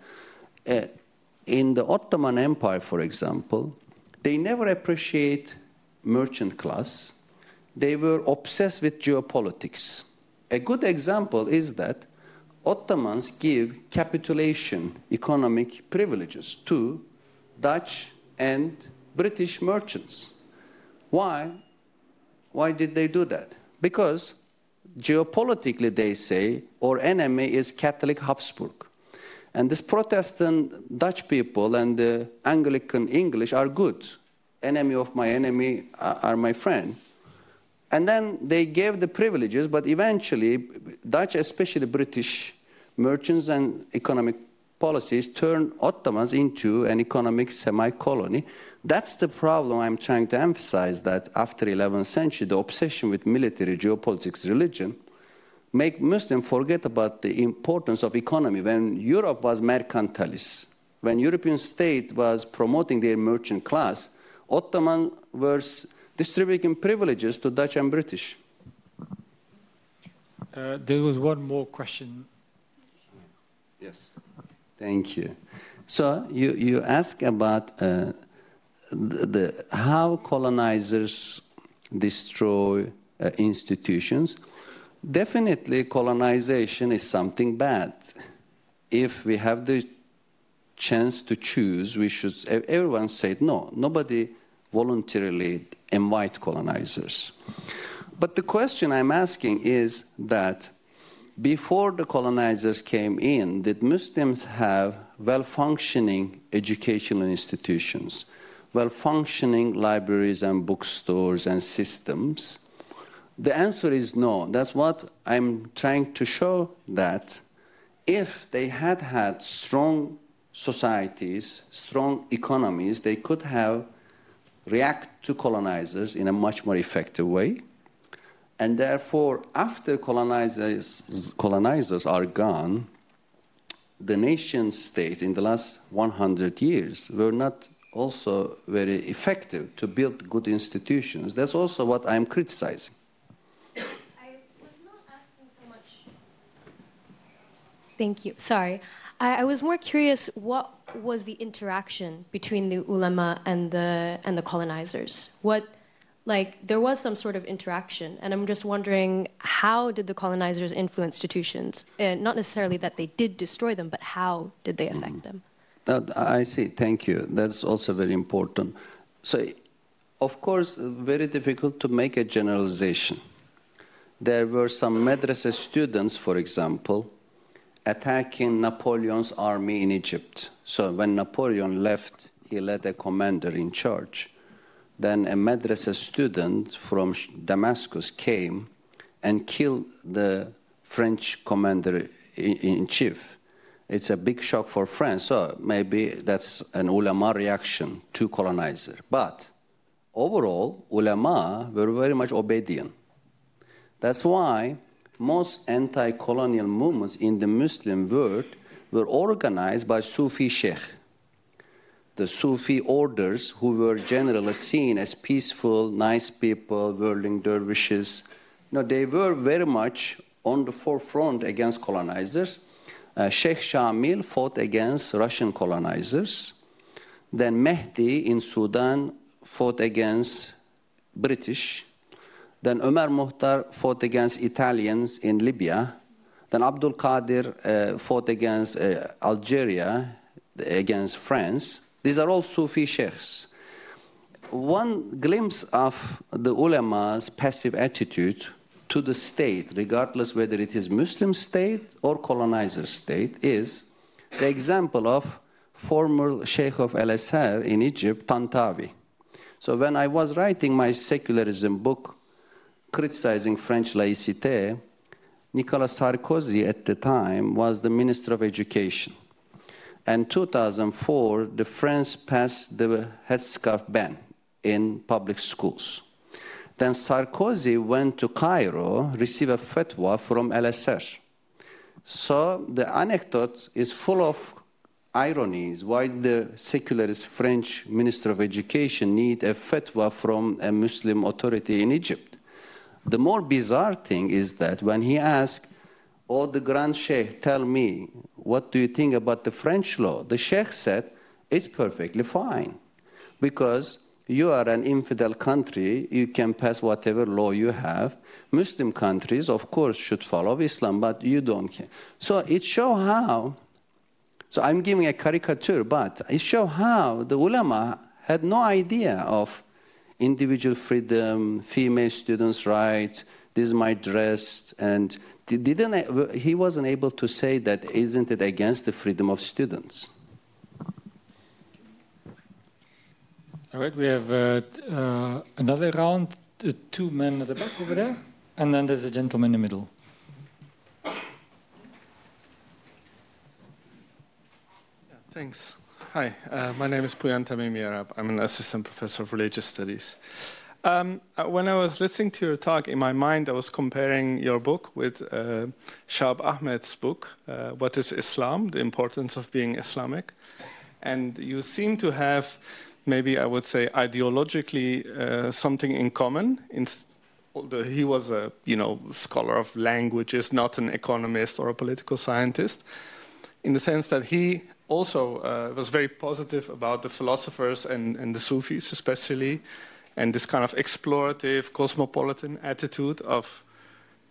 in the Ottoman Empire, for example, they never appreciate merchant class. They were obsessed with geopolitics. A good example is that Ottomans give capitulation economic privileges to Dutch and British merchants. Why? Why did they do that? Because geopolitically, they say, our enemy is Catholic Habsburg. And this Protestant Dutch people and the Anglican English are good. Enemy of my enemy are my friend. And then they gave the privileges, but eventually Dutch, especially British merchants and economic policies, turned Ottomans into an economic semi-colony. That's the problem I'm trying to emphasize, that after 11th century, the obsession with military, geopolitics, religion, make Muslims forget about the importance of economy. When Europe was mercantilist, when European state was promoting their merchant class, Ottoman was distributing privileges to Dutch and British. There was one more question. Yes, thank you. So you ask about how colonizers destroy institutions. Definitely, colonization is something bad. If we have the chance to choose, we should. Everyone said no. Nobody voluntarily invite colonizers. But the question I'm asking is that before the colonizers came in, did Muslims have well-functioning educational institutions, well-functioning libraries and bookstores and systems? The answer is no. That's what I'm trying to show, that if they had had strong societies, strong economies, they could have reacted to colonizers in a much more effective way. And therefore, after colonizers are gone, the nation states in the last 100 years were not also very effective to build good institutions. That's also what I'm criticizing. I was not asking so much. Thank you. Sorry. I was more curious, what was the interaction between the ulama and the colonizers? There was some sort of interaction, and I'm just wondering, how did the colonizers influence institutions? Not necessarily that they did destroy them, but how did they affect them? I see, thank you. That's also very important. So, of course, very difficult to make a generalization. There were some madrasa students, for example, attacking Napoleon's army in Egypt. So when Napoleon left, he led a commander in charge. Then a madrasa student from Damascus came and killed the French commander-in-chief. It's a big shock for France, so maybe that's an ulama reaction to colonizer. But overall, ulama were very much obedient. That's why most anti-colonial movements in the Muslim world were organized by Sufi sheikh. The Sufi orders, who were generally seen as peaceful, nice people, whirling dervishes, they were very much on the forefront against colonizers. Sheikh Shamil fought against Russian colonizers. Then Mehdi in Sudan fought against British. Then Omar Muhtar fought against Italians in Libya. Then Abdul Qadir fought against Algeria, against France. These are all Sufi sheikhs. One glimpse of the ulama's passive attitude to the state, regardless whether it is Muslim state or colonizer state, is the example of former Sheikh of Al-Azhar in Egypt, Tantawi. So when I was writing my secularism book, criticizing French laïcité, Nicolas Sarkozy at the time was the Minister of Education. And in 2004, France passed the headscarf ban in public schools. Then Sarkozy went to Cairo, received a fatwa from Al-Azhar. So the anecdote is full of ironies. Why the secularist French Minister of Education need a fatwa from a Muslim authority in Egypt? The more bizarre thing is that when he asked, "Oh, the Grand Sheikh, tell me, what do you think about the French law?" The Sheikh said, "It's perfectly fine, because you are an infidel country, you can pass whatever law you have. Muslim countries, of course, should follow Islam, but you don't care." So it shows how, so I'm giving a caricature, but it shows how the ulama had no idea of individual freedom, female students' rights, this is my dress, and he wasn't able to say that, isn't it against the freedom of students? All right, we have another round, the two men at the back over there, and then there's a gentleman in the middle. Thanks. Hi, my name is Puyan Tamimi Arab. I'm an assistant professor of religious studies. When I was listening to your talk, in my mind, I was comparing your book with Shahab Ahmed's book, What is Islam? The Importance of Being Islamic. And you seem to have, maybe I would say, ideologically something in common. Although he was a scholar of languages, not an economist or a political scientist. in the sense that he also was very positive about the philosophers and the Sufis especially, and this kind of explorative, cosmopolitan attitude of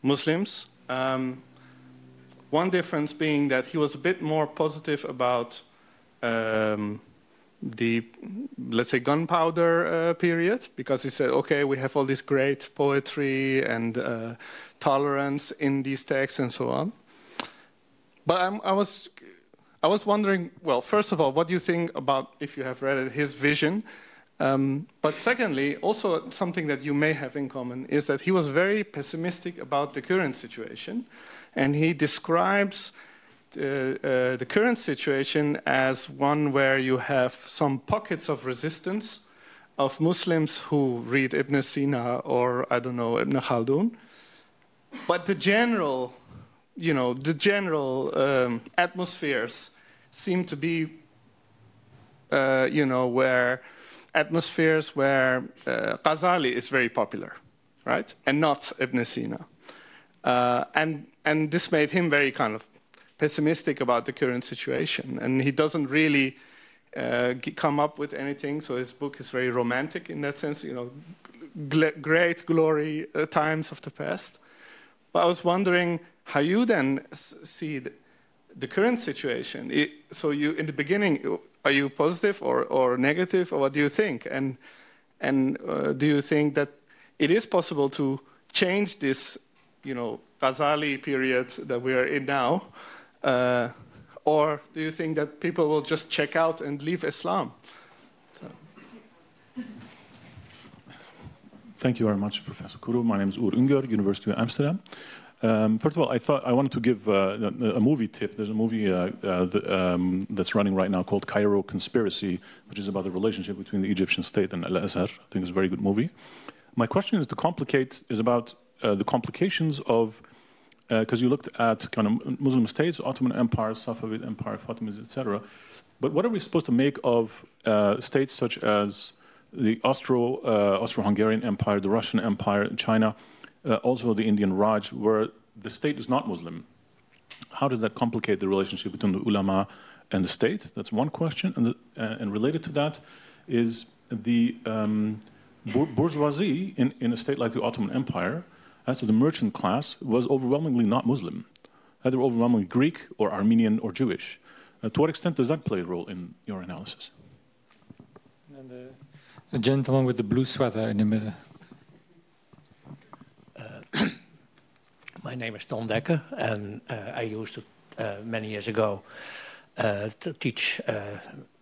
Muslims. One difference being that he was a bit more positive about the, let's say, gunpowder period, because he said, okay, we have all this great poetry and tolerance in these texts and so on. But I was wondering, well, first of all, what do you think about, if you have read it, his vision? But secondly, also something that you may have in common is that he was very pessimistic about the current situation, and he describes the current situation as one where you have some pockets of resistance of Muslims who read Ibn Sina or, I don't know, Ibn Khaldun. But the general, atmospheres seem to be, where atmospheres where Ghazali is very popular, right? And not Ibn Sina. And this made him very kind of pessimistic about the current situation. And he doesn't really come up with anything, so his book is very romantic in that sense, great glory times of the past. But I was wondering how you then see the current situation. So you, in the beginning, are you positive or negative, or what do you think? And do you think that it is possible to change this, Ghazali period that we are in now, or do you think that people will just check out and leave Islam? So. Thank you very much, Professor Kuru. My name is Uğur Üngör, University of Amsterdam. First of all, I wanted to give a movie tip. There's a movie that's running right now called Cairo Conspiracy, which is about the relationship between the Egyptian state and Al-Azhar. I think it's a very good movie. My question is about the complications of, because you looked at kind of Muslim states, Ottoman Empire, Safavid Empire, Fatimids, etc. But what are we supposed to make of states such as the Austro-Hungarian Empire, the Russian Empire, China, also the Indian Raj, where the state is not Muslim? How does that complicate the relationship between the ulama and the state? That's one question. And related to that is the bourgeoisie in a state like the Ottoman Empire, so the merchant class, was overwhelmingly not Muslim. Either overwhelmingly Greek or Armenian or Jewish. To what extent does that play a role in your analysis? And the gentleman with the blue sweater in the middle. My name is Ton Dekker, and I used to, many years ago, to teach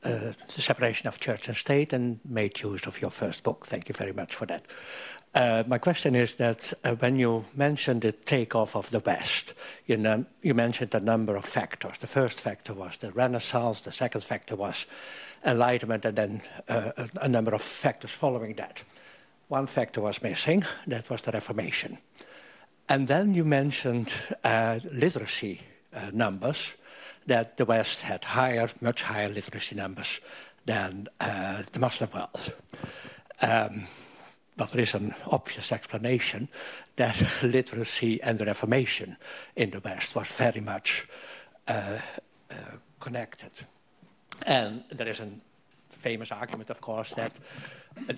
the separation of church and state, and made use of your first book. Thank you very much for that. My question is that when you mentioned the takeoff of the West, you mentioned a number of factors. The first factor was the Renaissance, the second factor was Enlightenment, and then a number of factors following that. One factor was missing, that was the Reformation. And then you mentioned literacy numbers, that the West had much higher literacy numbers than the Muslim world. But there is an obvious explanation that literacy and the Reformation in the West was very much connected. And there is a famous argument, of course, that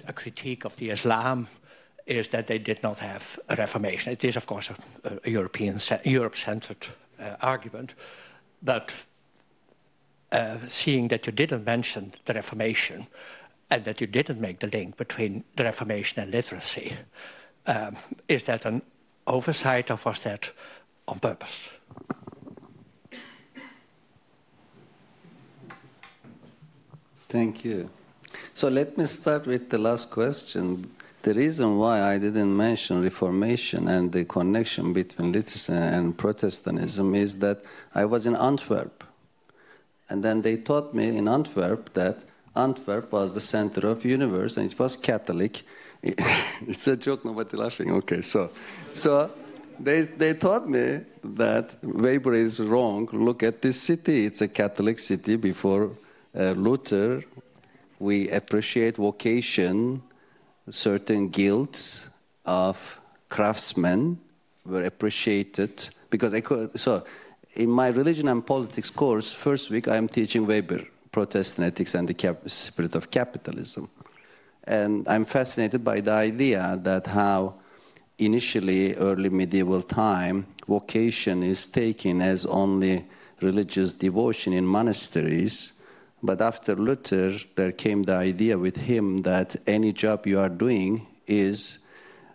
a critique of the Islam is that they did not have a Reformation. It is, of course, a Europe-centered argument, but seeing that you didn't mention the Reformation and that you didn't make the link between the Reformation and literacy, is that an oversight or was that on purpose? Thank you. So let me start with the last question. The reason why I didn't mention Reformation and the connection between literacy and Protestantism is that I was in Antwerp. And then they taught me in Antwerp that Antwerp was the center of the universe and it was Catholic. It's a joke, nobody laughing. Okay, so they taught me that Weber is wrong. Look at this city. It's a Catholic city. Before Luther, we appreciate vocation. Certain guilds of craftsmen were appreciated because in my religion and politics course, first week I am teaching Weber, Protestant ethics and the spirit of capitalism. And I'm fascinated by the idea that how initially, early medieval time, vocation is taken as only religious devotion in monasteries. But after Luther, there came the idea with him that any job you are doing is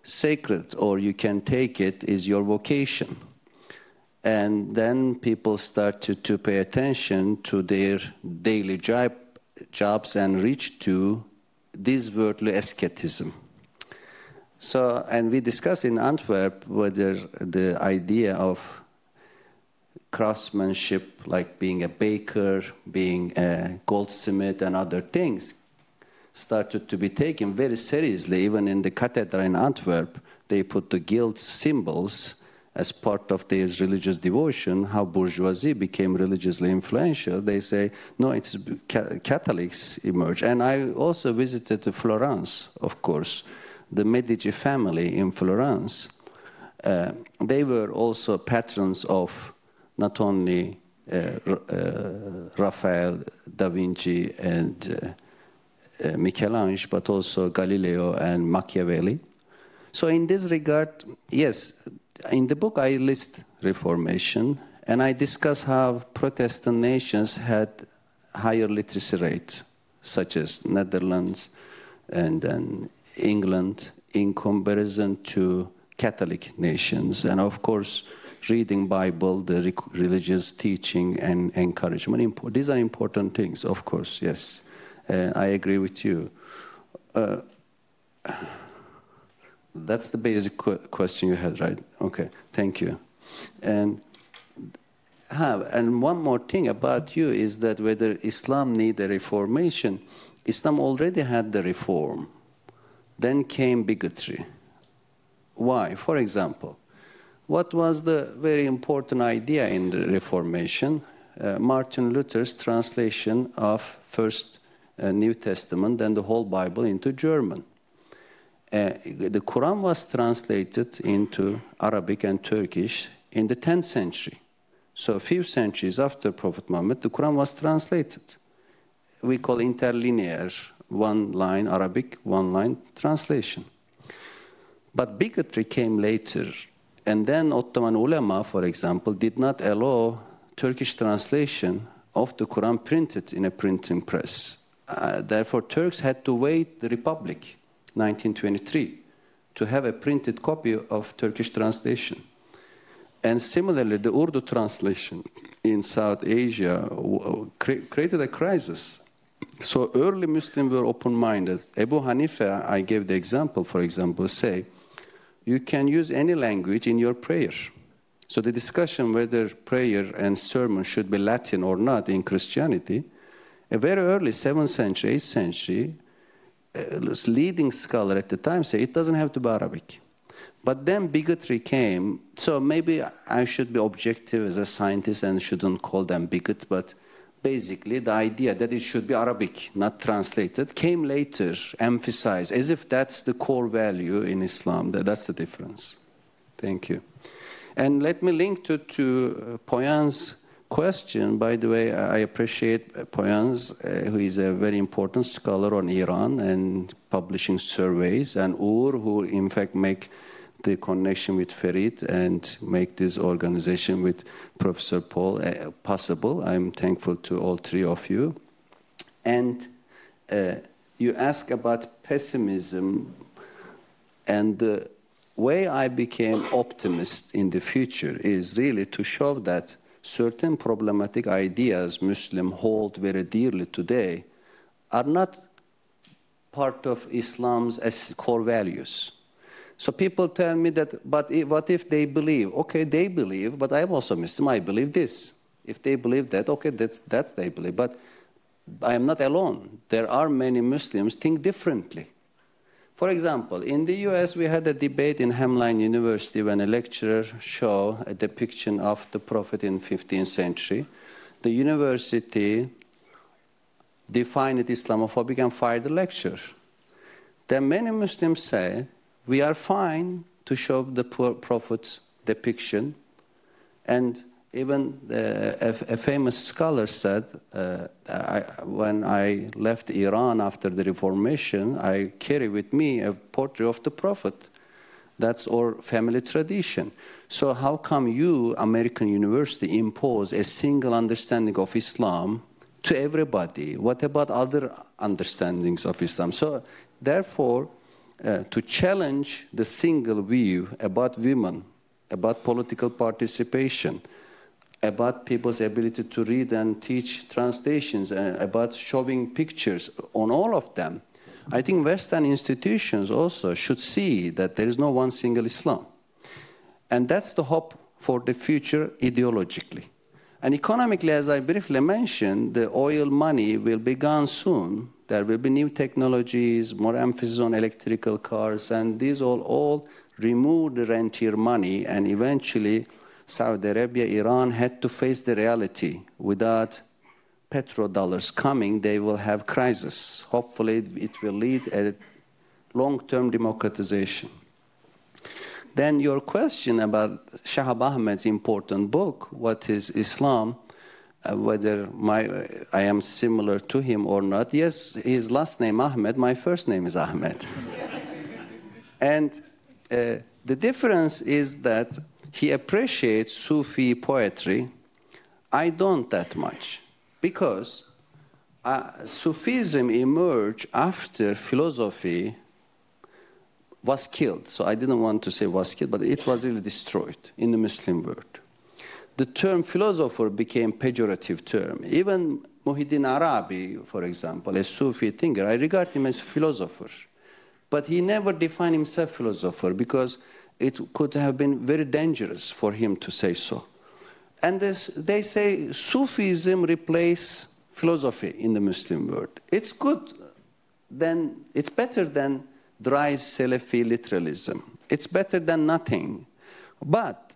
sacred, or you can take it is your vocation. And then people started to pay attention to their daily jobs and reach to this worldly asceticism. So, and we discussed in Antwerp whether the idea of craftsmanship, like being a baker, being a goldsmith and other things, started to be taken very seriously. Even in the cathedral in Antwerp, they put the guild symbols as part of their religious devotion. How bourgeoisie became religiously influential, they say, no, it's Catholics emerged. And I also visited Florence, of course, the Medici family in Florence. They were also patrons of not only Raphael, Da Vinci, and Michelangelo, but also Galileo and Machiavelli. So in this regard, yes, in the book I list Reformation, and I discuss how Protestant nations had higher literacy rates, such as Netherlands and then England, in comparison to Catholic nations. And of course, reading Bible, the religious teaching and encouragement, these are important things, of course, yes. I agree with you. That's the basic question you had, right? Okay, thank you. And one more thing about you is that whether Islam need a reformation, Islam already had the reform. Then came bigotry. Why? For example, what was the very important idea in the Reformation? Martin Luther's translation of First New Testament and the whole Bible into German. The Quran was translated into Arabic and Turkish in the 10th century. So a few centuries after Prophet Muhammad, the Quran was translated. We call interlinear, one line Arabic, one line translation. But bigotry came later. And then Ottoman ulema, for example, did not allow Turkish translation of the Quran printed in a printing press. Therefore, Turks had to wait the Republic, 1923, to have a printed copy of Turkish translation. And similarly, the Urdu translation in South Asia created a crisis. So early Muslims were open-minded. Abu Hanifa, I gave the example, for example, say, you can use any language in your prayer. So the discussion whether prayer and sermon should be Latin or not in Christianity, a very early 7th century, 8th century, leading scholar at the time say it doesn't have to be Arabic. But then bigotry came, so maybe I should be objective as a scientist and shouldn't call them bigot, but basically the idea that it should be Arabic, not translated, came later, emphasized, as if that's the core value in Islam. That's the difference. Thank you. And let me link to Poyan's question. By the way, I appreciate Poyan's, who is a very important scholar on Iran and publishing surveys, and Ur, who in fact make the connection with Ferit and make this organization with Professor Paul possible. I'm thankful to all three of you. And you ask about pessimism, and the way I became optimist in the future is really to show that certain problematic ideas Muslims hold very dearly today are not part of Islam's core values. So people tell me that, but what if they believe? Okay, they believe, but I'm also Muslim, I believe this. If they believe that, okay, that's they believe. But I am not alone. There are many Muslims think differently. For example, in the US, we had a debate in Hamline University when a lecturer showed a depiction of the Prophet in 15th century. The university defined it Islamophobic and fired the lecturer. Then many Muslims say, we are fine to show the Prophet's depiction, and even a famous scholar said, when I left Iran after the Reformation, I carry with me a portrait of the Prophet. That's our family tradition. So how come you, American University, impose a single understanding of Islam to everybody? What about other understandings of Islam? So therefore, to challenge the single view about women, about political participation, about people's ability to read and teach translations, about showing pictures on all of them, I think Western institutions also should see that there is no one single Islam. And that's the hope for the future ideologically. And economically, as I briefly mentioned, the oil money will be gone soon. There will be new technologies, more emphasis on electrical cars, and these all remove the rentier money, and eventually Saudi Arabia, Iran had to face the reality. Without petrodollars coming, they will have crisis. Hopefully, it will lead a long-term democratization. Then your question about Shahab Ahmed's important book, What is Islam, whether I am similar to him or not. Yes, his last name Ahmed, my first name is Ahmed. And the difference is that he appreciates Sufi poetry. I don't that much, because Sufism emerged after philosophy was killed. So I didn't want to say was killed, but it was really destroyed in the Muslim world. The term philosopher became pejorative term. Even Muhyiddin Arabi, for example, a Sufi thinker, I regard him as philosopher. But he never defined himself philosopher, because it could have been very dangerous for him to say so. And they say Sufism replaced philosophy in the Muslim world. It's good, then it's better than dry Salafi literalism. It's better than nothing. But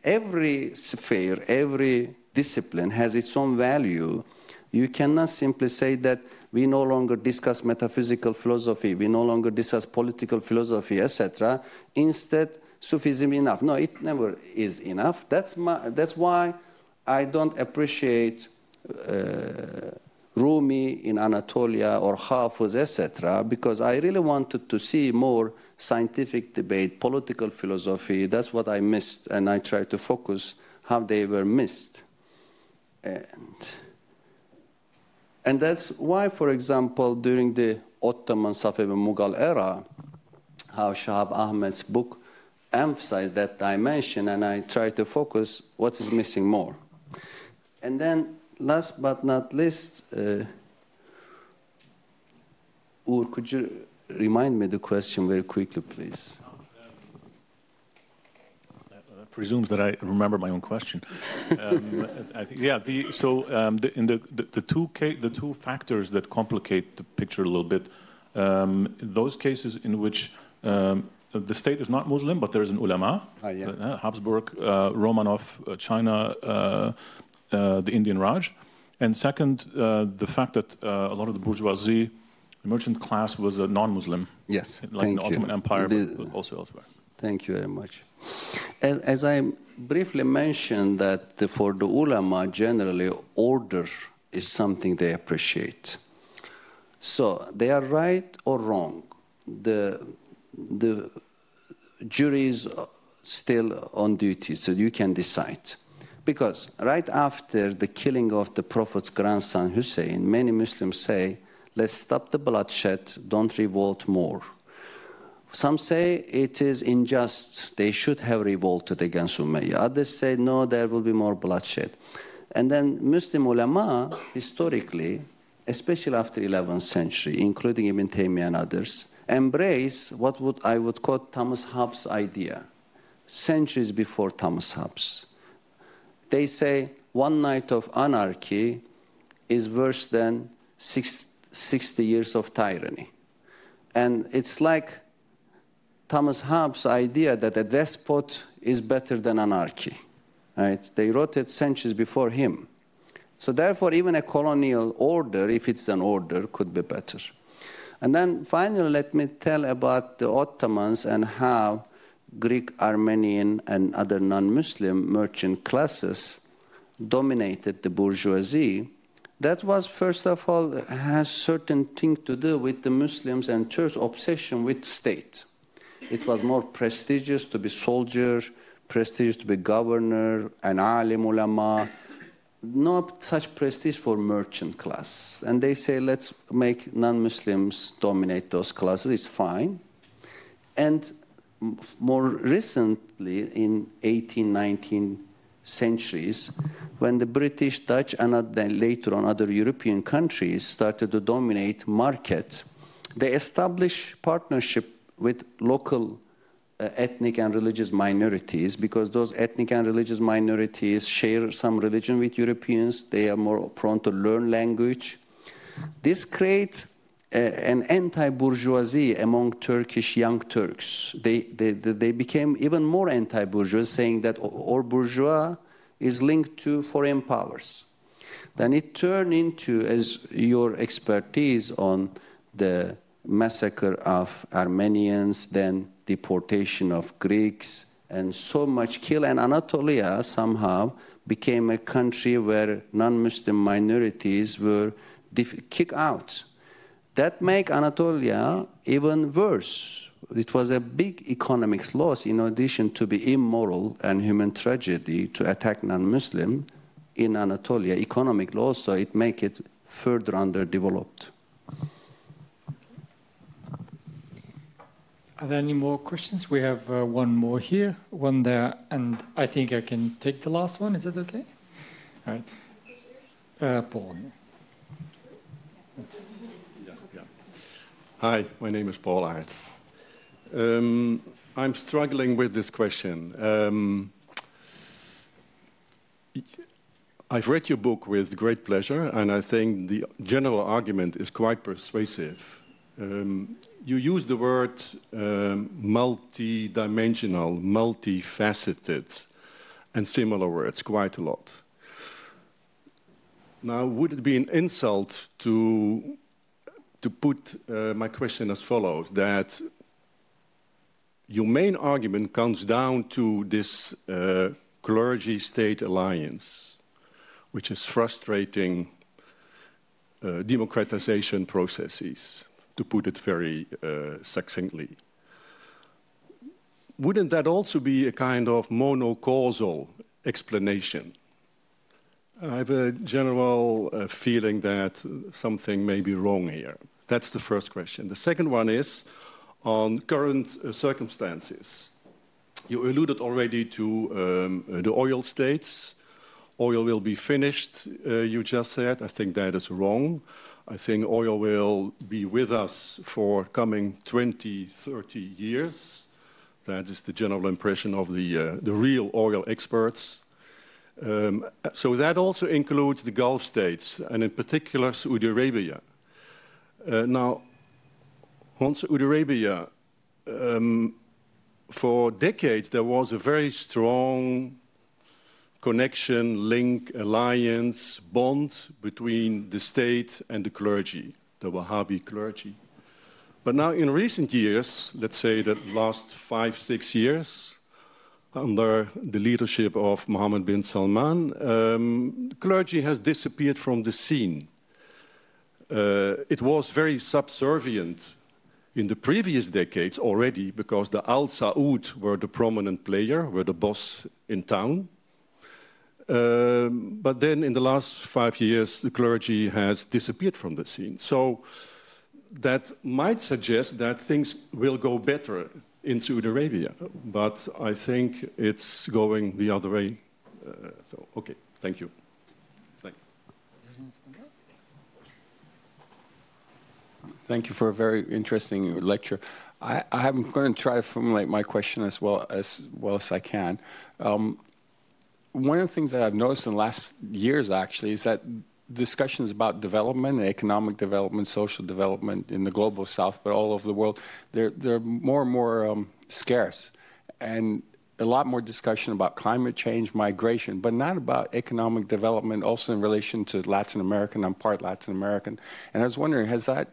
every sphere, every discipline has its own value. You cannot simply say that we no longer discuss metaphysical philosophy, we no longer discuss political philosophy, etc. Instead, Sufism enough. No, it never is enough. That's why I don't appreciate Rumi in Anatolia or Hafiz, etc., because I really wanted to see more scientific debate, political philosophy. That's what I missed, and I tried to focus how they were missed. And that's why, for example, during the Ottoman, Safavid, Mughal era, how Shahab Ahmed's book emphasized that dimension, and I try to focus what is missing more. And then, last but not least, Ur, could you remind me the question very quickly, please? That presumes that I remember my own question. I think, yeah. The two factors that complicate the picture a little bit, those cases in which the state is not Muslim, but there is an ulama, Habsburg, Romanov, China, the Indian Raj. And second, the fact that a lot of the bourgeoisie, the merchant class, was a non-Muslim. Yes, like in the Ottoman Empire, but also elsewhere. Thank you very much. As I briefly mentioned, that for the ulama, generally, order is something they appreciate. So they are right or wrong. The jury is still on duty, so you can decide. Because right after the killing of the Prophet's grandson Hussein, many Muslims say, let's stop the bloodshed, don't revolt more. Some say it is unjust, they should have revolted against Umayyah. Others say, no, there will be more bloodshed. And then Muslim ulama, historically, especially after 11th century, including Ibn Taymiyyah and others, embrace what I would call Thomas Hobbes' idea, centuries before Thomas Hobbes. They say one night of anarchy is worse than 60 years of tyranny. And it's like Thomas Hobbes' idea that a despot is better than anarchy. Right? They wrote it centuries before him. So therefore, even a colonial order, if it's an order, could be better. And then finally, let me tell about the Ottomans and how Greek, Armenian, and other non-Muslim merchant classes dominated the bourgeoisie, that was, first of all, has certain thing to do with the Muslims and Turks' obsession with state. It was more prestigious to be soldier, prestigious to be governor, an alim ulama, not such prestige for merchant class. And they say, let's make non-Muslims dominate those classes, it's fine. And more recently, in 18th, 19th centuries, when the British, Dutch, and then later on other European countries started to dominate market, they established partnership with local ethnic and religious minorities, because those ethnic and religious minorities share some religion with Europeans. They are more prone to learn language. This creates an anti-bourgeoisie among Turkish young Turks. They became even more anti-bourgeois, saying that our bourgeois is linked to foreign powers. Then it turned into, as your expertise on the massacre of Armenians, then deportation of Greeks, and so much kill. And Anatolia somehow became a country where non-Muslim minorities were kicked out. That made Anatolia even worse. It was a big economic loss, in addition to be immoral and human tragedy to attack non-Muslim in Anatolia. Economic loss, so it made it further underdeveloped. Are there any more questions? We have one more here, one there, and I think I can take the last one. Is that okay? All right. Paul. Hi, my name is Paul Aerts. I'm struggling with this question. I've read your book with great pleasure, and I think the general argument is quite persuasive. You use the word multi-dimensional, multifaceted, and similar words quite a lot. Now, would it be an insult to put my question as follows, that your main argument comes down to this clergy-state alliance, which is frustrating democratization processes, to put it very succinctly. Wouldn't that also be a kind of monocausal explanation? I have a general feeling that something may be wrong here. That's the first question. The second one is on current circumstances. You alluded already to the oil states. Oil will be finished, you just said. I think that is wrong. I think oil will be with us for coming 20, 30 years. That is the general impression of the real oil experts. So that also includes the Gulf states, and in particular Saudi Arabia. Now, on Saudi Arabia, for decades there was a very strong connection, link, alliance, bond between the state and the clergy, the Wahhabi clergy. But now in recent years, let's say the last 5, 6 years, under the leadership of Mohammed bin Salman, clergy has disappeared from the scene. It was very subservient in the previous decades already, because the Al Saud were the prominent player, were the boss in town. But then in the last 5 years, the clergy has disappeared from the scene. So that might suggest that things will go better in Saudi Arabia, but I think it's going the other way. So, okay, thank you. Thanks. Thank you for a very interesting lecture. I'm going to try to formulate my question as well as I can. One of the things that I've noticed in the last years, actually, is that discussions about development, economic development, social development in the global south, but all over the world, they're more and more scarce. And a lot more discussion about climate change, migration, but not about economic development, also in relation to Latin American. I'm part Latin American. And I was wondering, has that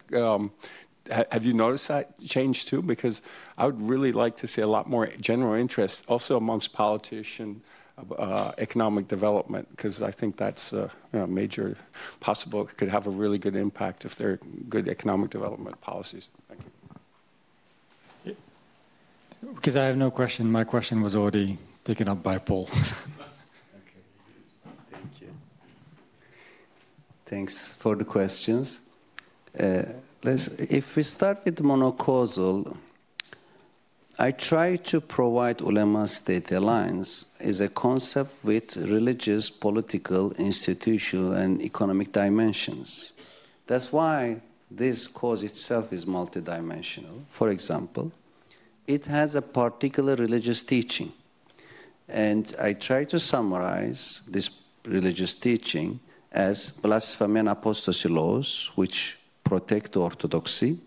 have you noticed that change too? Because I would really like to see a lot more general interest also amongst politicians, economic development, because I think that's major possible, could have a really good impact if they're good economic development policies. Thank you. Because I have no question, my question was already taken up by Paul. Okay. Thank you. Thanks for the questions. If we start with monocausal, I try to provide ulema-state alliance as a concept with religious, political, institutional, and economic dimensions. That's why this cause itself is multidimensional. For example, it has a particular religious teaching. And I try to summarize this religious teaching as blasphemy and apostasy laws, which protect orthodoxy,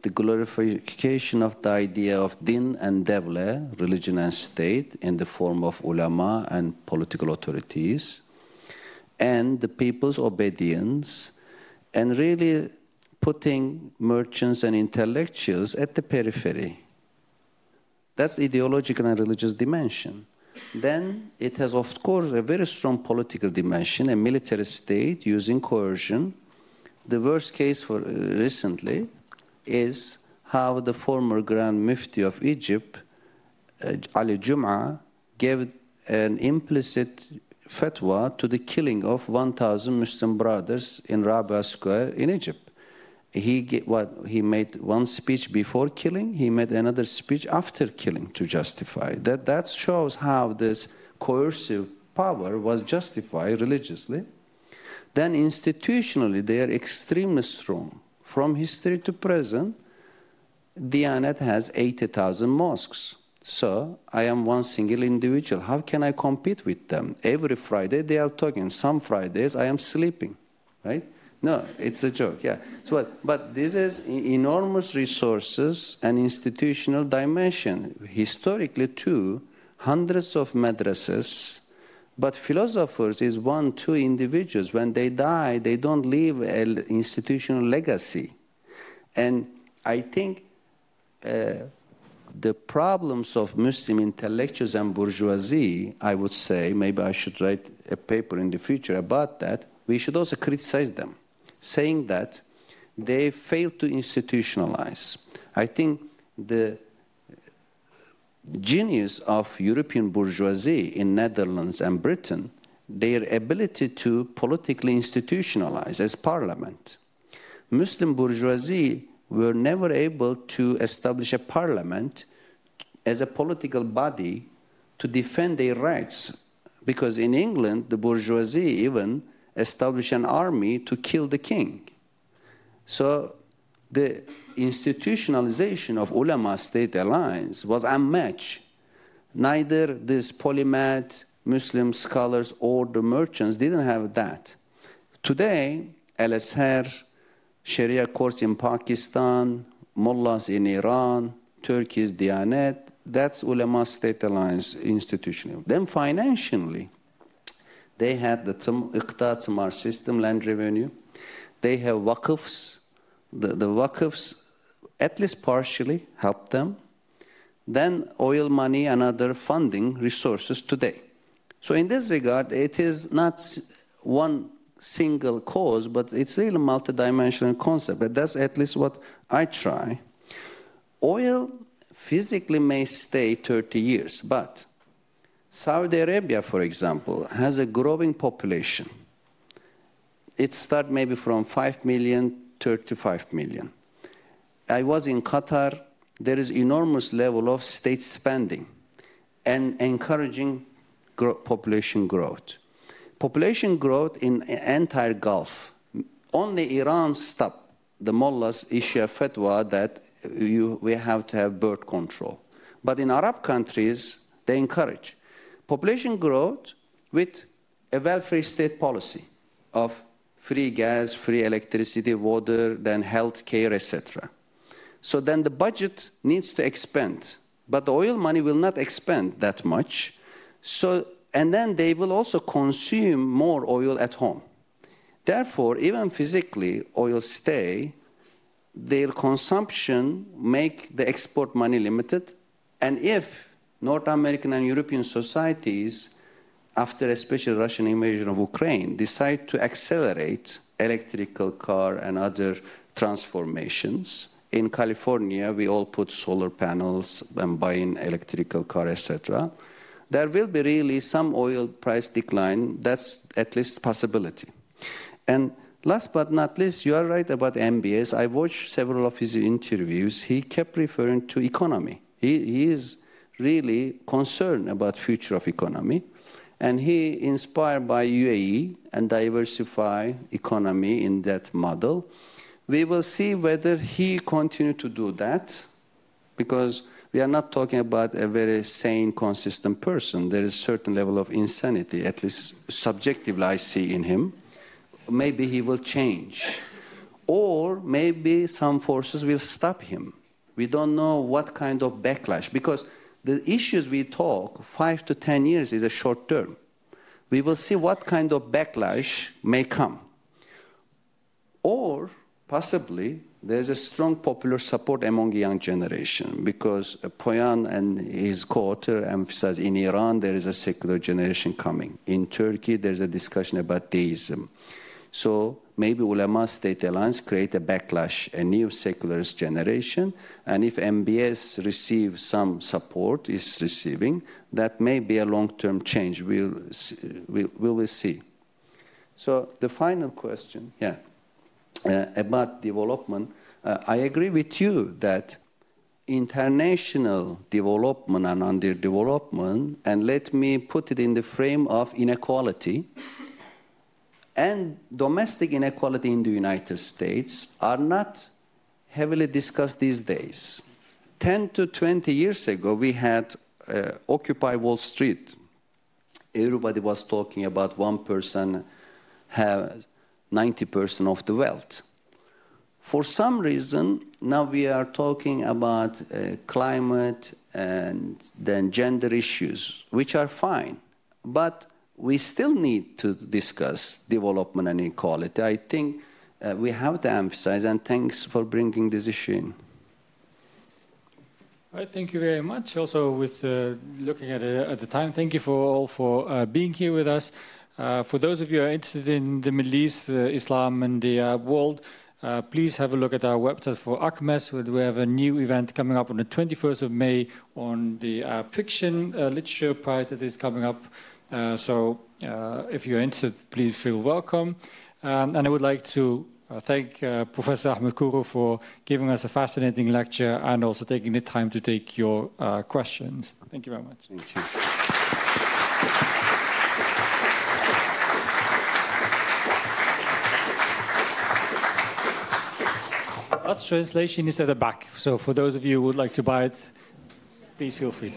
the glorification of the idea of din and devle, religion and state, in the form of ulama and political authorities, and the people's obedience, and really putting merchants and intellectuals at the periphery. That's ideological and religious dimension. Then it has, of course, a very strong political dimension, a military state using coercion. The worst case for recently is how the former Grand Mufti of Egypt, Ali Jum'a, gave an implicit fatwa to the killing of 1,000 Muslim brothers in Rabaa Square in Egypt. He made one speech before killing, he made another speech after killing to justify. That shows how this coercive power was justified religiously. Then institutionally, they are extremely strong. From history to present, Diyanet has 80,000 mosques. So I am one single individual. How can I compete with them? Every Friday they are talking. Some Fridays I am sleeping, right? No, it's a joke, yeah. So, but this is enormous resources and institutional dimension. Historically, too, hundreds of madrasas. But philosophers is 1, 2 individuals. When they die, they don't leave an institutional legacy. And I think the problems of Muslim intellectuals and bourgeoisie, I would say, maybe I should write a paper in the future about that, we should also criticize them, saying that they fail to institutionalize. I think the genius of European bourgeoisie in Netherlands and Britain, their ability to politically institutionalize as parliament. Muslim bourgeoisie were never able to establish a parliament as a political body to defend their rights, because in England, the bourgeoisie even established an army to kill the king. So the institutionalization of ulama-state alliance was unmatched. Neither this polymath Muslim scholars or the merchants didn't have that. Today, Al-Azhar, Sharia courts in Pakistan, mullahs in Iran, Turkey's Diyanet, that's ulama-state alliance institutionally. Then financially, they had the Iqta Tamar system, land revenue. They have waqfs. The waqfs at least partially help them. Then oil money and other funding resources today. So in this regard, it is not one single cause, but it's really a multidimensional concept. But that's at least what I try. Oil physically may stay 30 years, but Saudi Arabia, for example, has a growing population. It started maybe from 5 million to 35 million. I was in Qatar. There is enormous level of state spending and encouraging population growth. Population growth in entire Gulf. Only Iran stopped. The mullahs issue a fatwa that we have to have birth control. But in Arab countries, they encourage population growth with a welfare state policy of free gas, free electricity, water, then health care, etc. So then the budget needs to expand, but the oil money will not expand that much. So, and then they will also consume more oil at home. Therefore, even physically, oil stay, their consumption make the export money limited. And if North American and European societies, after especially Russian invasion of Ukraine, decide to accelerate electrical car and other transformations, in California, we all put solar panels and buying electrical car, etc. There will be really some oil price decline. That's at least possibility. And last but not least, you are right about MBS. I watched several of his interviews. He kept referring to economy. He is really concerned about future of economy. And he inspired by UAE and diversify economy in that model. We will see whether he continue to do that, because we are not talking about a very sane, consistent person. There is a certain level of insanity, at least subjectively I see in him. Maybe he will change. Or maybe some forces will stop him. We don't know what kind of backlash, because the issues we talk, 5 to 10 years is a short term. We will see what kind of backlash may come. Or possibly there's a strong popular support among the young generation, because Poyan and his co-author emphasize in Iran there is a secular generation coming. In Turkey there's a discussion about deism. So maybe Ulema State Alliance create a backlash, a new secularist generation, and if MBS receives some support, is receiving, that may be a long-term change. We will see. So the final question, yeah. About development, I agree with you that international development and underdevelopment, and let me put it in the frame of inequality, and domestic inequality in the United States are not heavily discussed these days. 10 to 20 years ago, we had Occupy Wall Street. Everybody was talking about 1% have 90% of the wealth. For some reason, now we are talking about climate and then gender issues, which are fine. But we still need to discuss development and equality. I think we have to emphasize, and thanks for bringing this issue in. All right, thank you very much. Also, with looking at the time, thank you all for being here with us. For those of you who are interested in the Middle East, Islam, and the Arab world, please have a look at our website for ACMES. We have a new event coming up on the 21st of May on the Arab Fiction Literature Prize that is coming up. So if you're interested, please feel welcome. And I would like to thank Professor Ahmed Kuru for giving us a fascinating lecture and also taking the time to take your questions. Thank you very much. Thank you. Dutch translation is at the back, so for those of you who would like to buy it, please feel free.